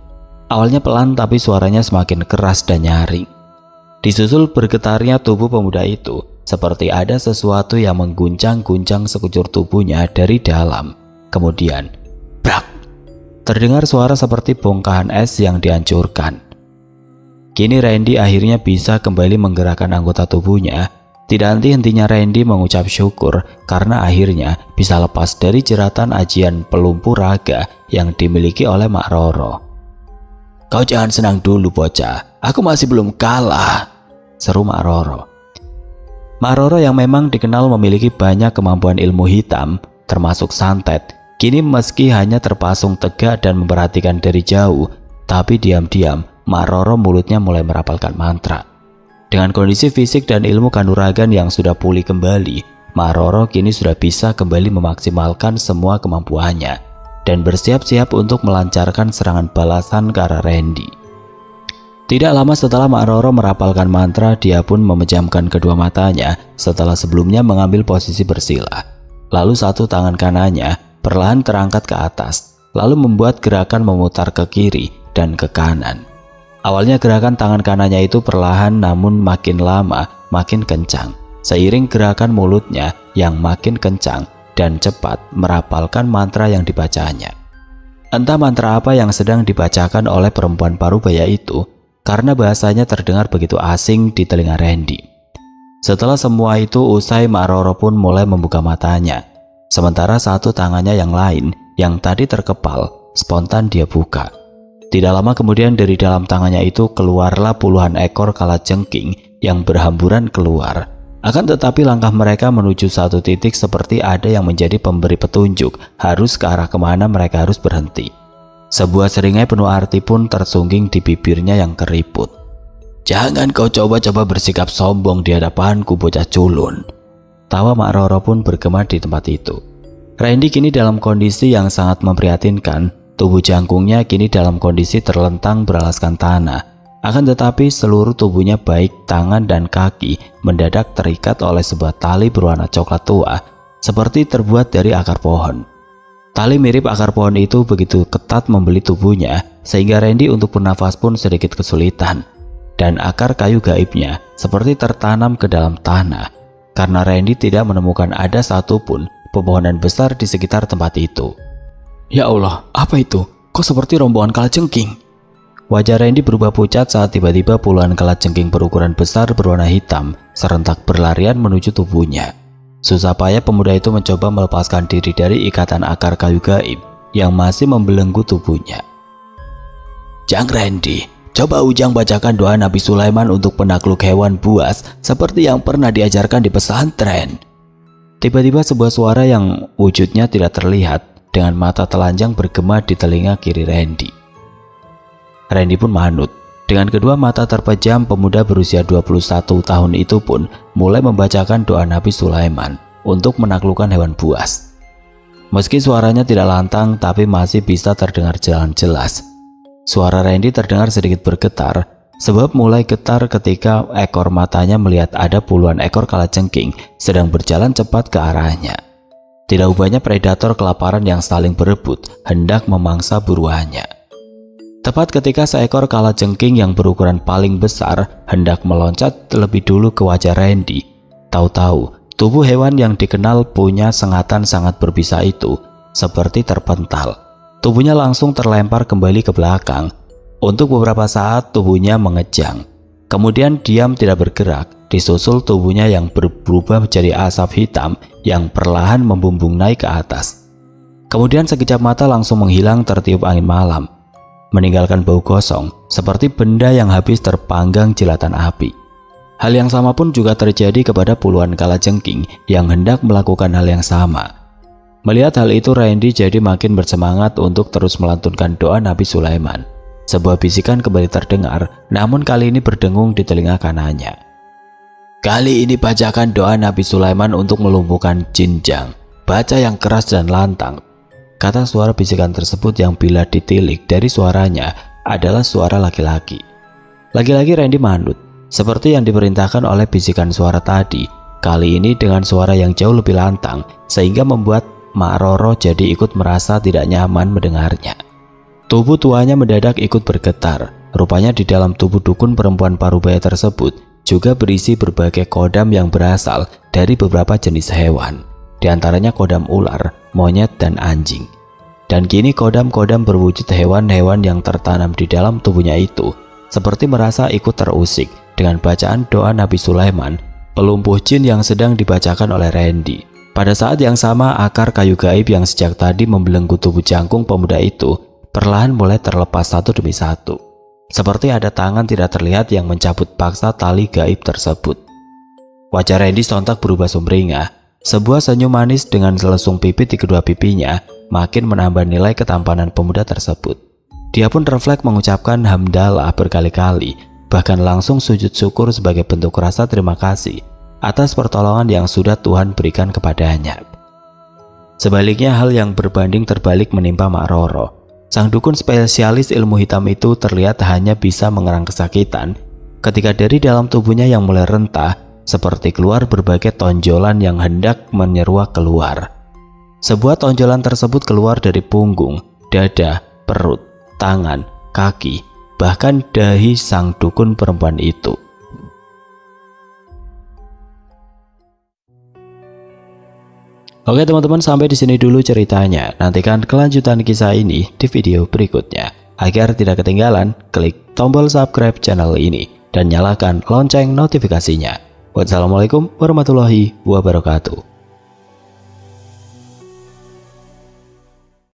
Awalnya pelan tapi suaranya semakin keras dan nyaring. Disusul bergetarnya tubuh pemuda itu, seperti ada sesuatu yang mengguncang-guncang sekujur tubuhnya dari dalam. Kemudian, brak! Terdengar suara seperti bongkahan es yang dihancurkan. Kini Randy akhirnya bisa kembali menggerakkan anggota tubuhnya. Tidak henti-hentinya Randy mengucap syukur karena akhirnya bisa lepas dari jeratan ajian pelumpuh raga yang dimiliki oleh Mak Roro. "Kau jangan senang dulu bocah, aku masih belum kalah," seru Mak Roro. Mak Roro yang memang dikenal memiliki banyak kemampuan ilmu hitam, termasuk santet, kini meski hanya terpasung tegak dan memperhatikan dari jauh, tapi diam-diam Mak Roro mulutnya mulai merapalkan mantra. Dengan kondisi fisik dan ilmu kanuragan yang sudah pulih kembali, Mak Roro kini sudah bisa kembali memaksimalkan semua kemampuannya dan bersiap-siap untuk melancarkan serangan balasan ke arah Randy. Tidak lama setelah Mak Roro merapalkan mantra, dia pun memejamkan kedua matanya setelah sebelumnya mengambil posisi bersila. Lalu satu tangan kanannya perlahan terangkat ke atas, lalu membuat gerakan memutar ke kiri dan ke kanan. Awalnya gerakan tangan kanannya itu perlahan namun makin lama makin kencang, seiring gerakan mulutnya yang makin kencang dan cepat merapalkan mantra yang dibacanya. Entah mantra apa yang sedang dibacakan oleh perempuan parubaya itu, karena bahasanya terdengar begitu asing di telinga Randy. Setelah semua itu usai, Mak Roro pun mulai membuka matanya. Sementara satu tangannya yang lain yang tadi terkepal spontan dia buka. Tidak lama kemudian dari dalam tangannya itu keluarlah puluhan ekor kalajengking yang berhamburan keluar. Akan tetapi langkah mereka menuju satu titik seperti ada yang menjadi pemberi petunjuk harus ke arah kemana mereka harus berhenti. Sebuah seringai penuh arti pun tersungging di bibirnya yang keriput. "Jangan kau coba-coba bersikap sombong di hadapanku bocah culun." Tawa Mak Roro pun bergema di tempat itu. Randy kini dalam kondisi yang sangat memprihatinkan. Tubuh jangkungnya kini dalam kondisi terlentang beralaskan tanah. Akan tetapi seluruh tubuhnya baik tangan dan kaki mendadak terikat oleh sebuah tali berwarna coklat tua, seperti terbuat dari akar pohon. Tali mirip akar pohon itu begitu ketat membeli tubuhnya sehingga Randy untuk bernafas pun sedikit kesulitan. Dan akar kayu gaibnya seperti tertanam ke dalam tanah, karena Randy tidak menemukan ada satupun pepohonan besar di sekitar tempat itu. "Ya Allah, apa itu? Kok seperti rombongan kalajengking?" Wajah Randy berubah pucat saat tiba-tiba puluhan kalajengking berukuran besar berwarna hitam serentak berlarian menuju tubuhnya. Susah payah pemuda itu mencoba melepaskan diri dari ikatan akar kayu gaib yang masih membelenggu tubuhnya. "Jang Randy, coba Ujang bacakan doa Nabi Sulaiman untuk penakluk hewan buas seperti yang pernah diajarkan di pesantren." Tiba-tiba sebuah suara yang wujudnya tidak terlihat dengan mata telanjang bergema di telinga kiri Randy. Randy pun manut. Dengan kedua mata terpejam, pemuda berusia 21 tahun itu pun mulai membacakan doa Nabi Sulaiman untuk menaklukkan hewan buas. Meski suaranya tidak lantang, tapi masih bisa terdengar jalan jelas. Suara Randy terdengar sedikit bergetar, sebab mulai getar ketika ekor matanya melihat ada puluhan ekor kalajengking sedang berjalan cepat ke arahnya. Tidak ubahnya predator kelaparan yang saling berebut hendak memangsa buruannya. Tepat ketika seekor kalajengking yang berukuran paling besar hendak meloncat lebih dulu ke wajah Randy, tahu-tahu tubuh hewan yang dikenal punya sengatan sangat berbisa itu seperti terpental. Tubuhnya langsung terlempar kembali ke belakang. Untuk beberapa saat tubuhnya mengejang. Kemudian diam tidak bergerak, disusul tubuhnya yang berubah menjadi asap hitam yang perlahan membumbung naik ke atas. Kemudian sekejap mata langsung menghilang tertiup angin malam, meninggalkan bau gosong seperti benda yang habis terpanggang jilatan api. Hal yang sama pun juga terjadi kepada puluhan kalajengking yang hendak melakukan hal yang sama. Melihat hal itu, Randy jadi makin bersemangat untuk terus melantunkan doa Nabi Sulaiman. Sebuah bisikan kembali terdengar, namun kali ini berdengung di telinga kanannya. Kali ini bacakan doa Nabi Sulaiman untuk melumpuhkan jinjang. Baca yang keras dan lantang, kata suara bisikan tersebut yang bila ditilik dari suaranya adalah suara laki-laki. Lagi-lagi Randy manut, seperti yang diperintahkan oleh bisikan suara tadi, kali ini dengan suara yang jauh lebih lantang, sehingga membuat Mak Roro jadi ikut merasa tidak nyaman mendengarnya. Tubuh tuanya mendadak ikut bergetar. Rupanya di dalam tubuh dukun perempuan parubaya tersebut juga berisi berbagai kodam yang berasal dari beberapa jenis hewan. Di antaranya kodam ular, monyet, dan anjing. Dan kini kodam-kodam berwujud hewan-hewan yang tertanam di dalam tubuhnya itu seperti merasa ikut terusik dengan bacaan doa Nabi Sulaiman, pelumpuh jin yang sedang dibacakan oleh Randy. Pada saat yang sama, akar kayu gaib yang sejak tadi membelenggu tubuh jangkung pemuda itu perlahan mulai terlepas satu demi satu. Seperti ada tangan tidak terlihat yang mencabut paksa tali gaib tersebut. Wajah Randy sontak berubah sumringah. Sebuah senyum manis dengan selesung pipit di kedua pipinya makin menambah nilai ketampanan pemuda tersebut. Dia pun refleks mengucapkan hamdalah berkali-kali, bahkan langsung sujud syukur sebagai bentuk rasa terima kasih atas pertolongan yang sudah Tuhan berikan kepadanya. Sebaliknya, hal yang berbanding terbalik menimpa Mak Roro. Sang dukun spesialis ilmu hitam itu terlihat hanya bisa mengerang kesakitan ketika dari dalam tubuhnya yang mulai rentah seperti keluar berbagai tonjolan yang hendak menyeruak keluar. Sebuah tonjolan tersebut keluar dari punggung, dada, perut, tangan, kaki, bahkan dahi sang dukun perempuan itu. Oke teman-teman, sampai di sini dulu ceritanya. Nantikan kelanjutan kisah ini di video berikutnya. Agar tidak ketinggalan, klik tombol subscribe channel ini dan nyalakan lonceng notifikasinya. Wassalamualaikum warahmatullahi wabarakatuh.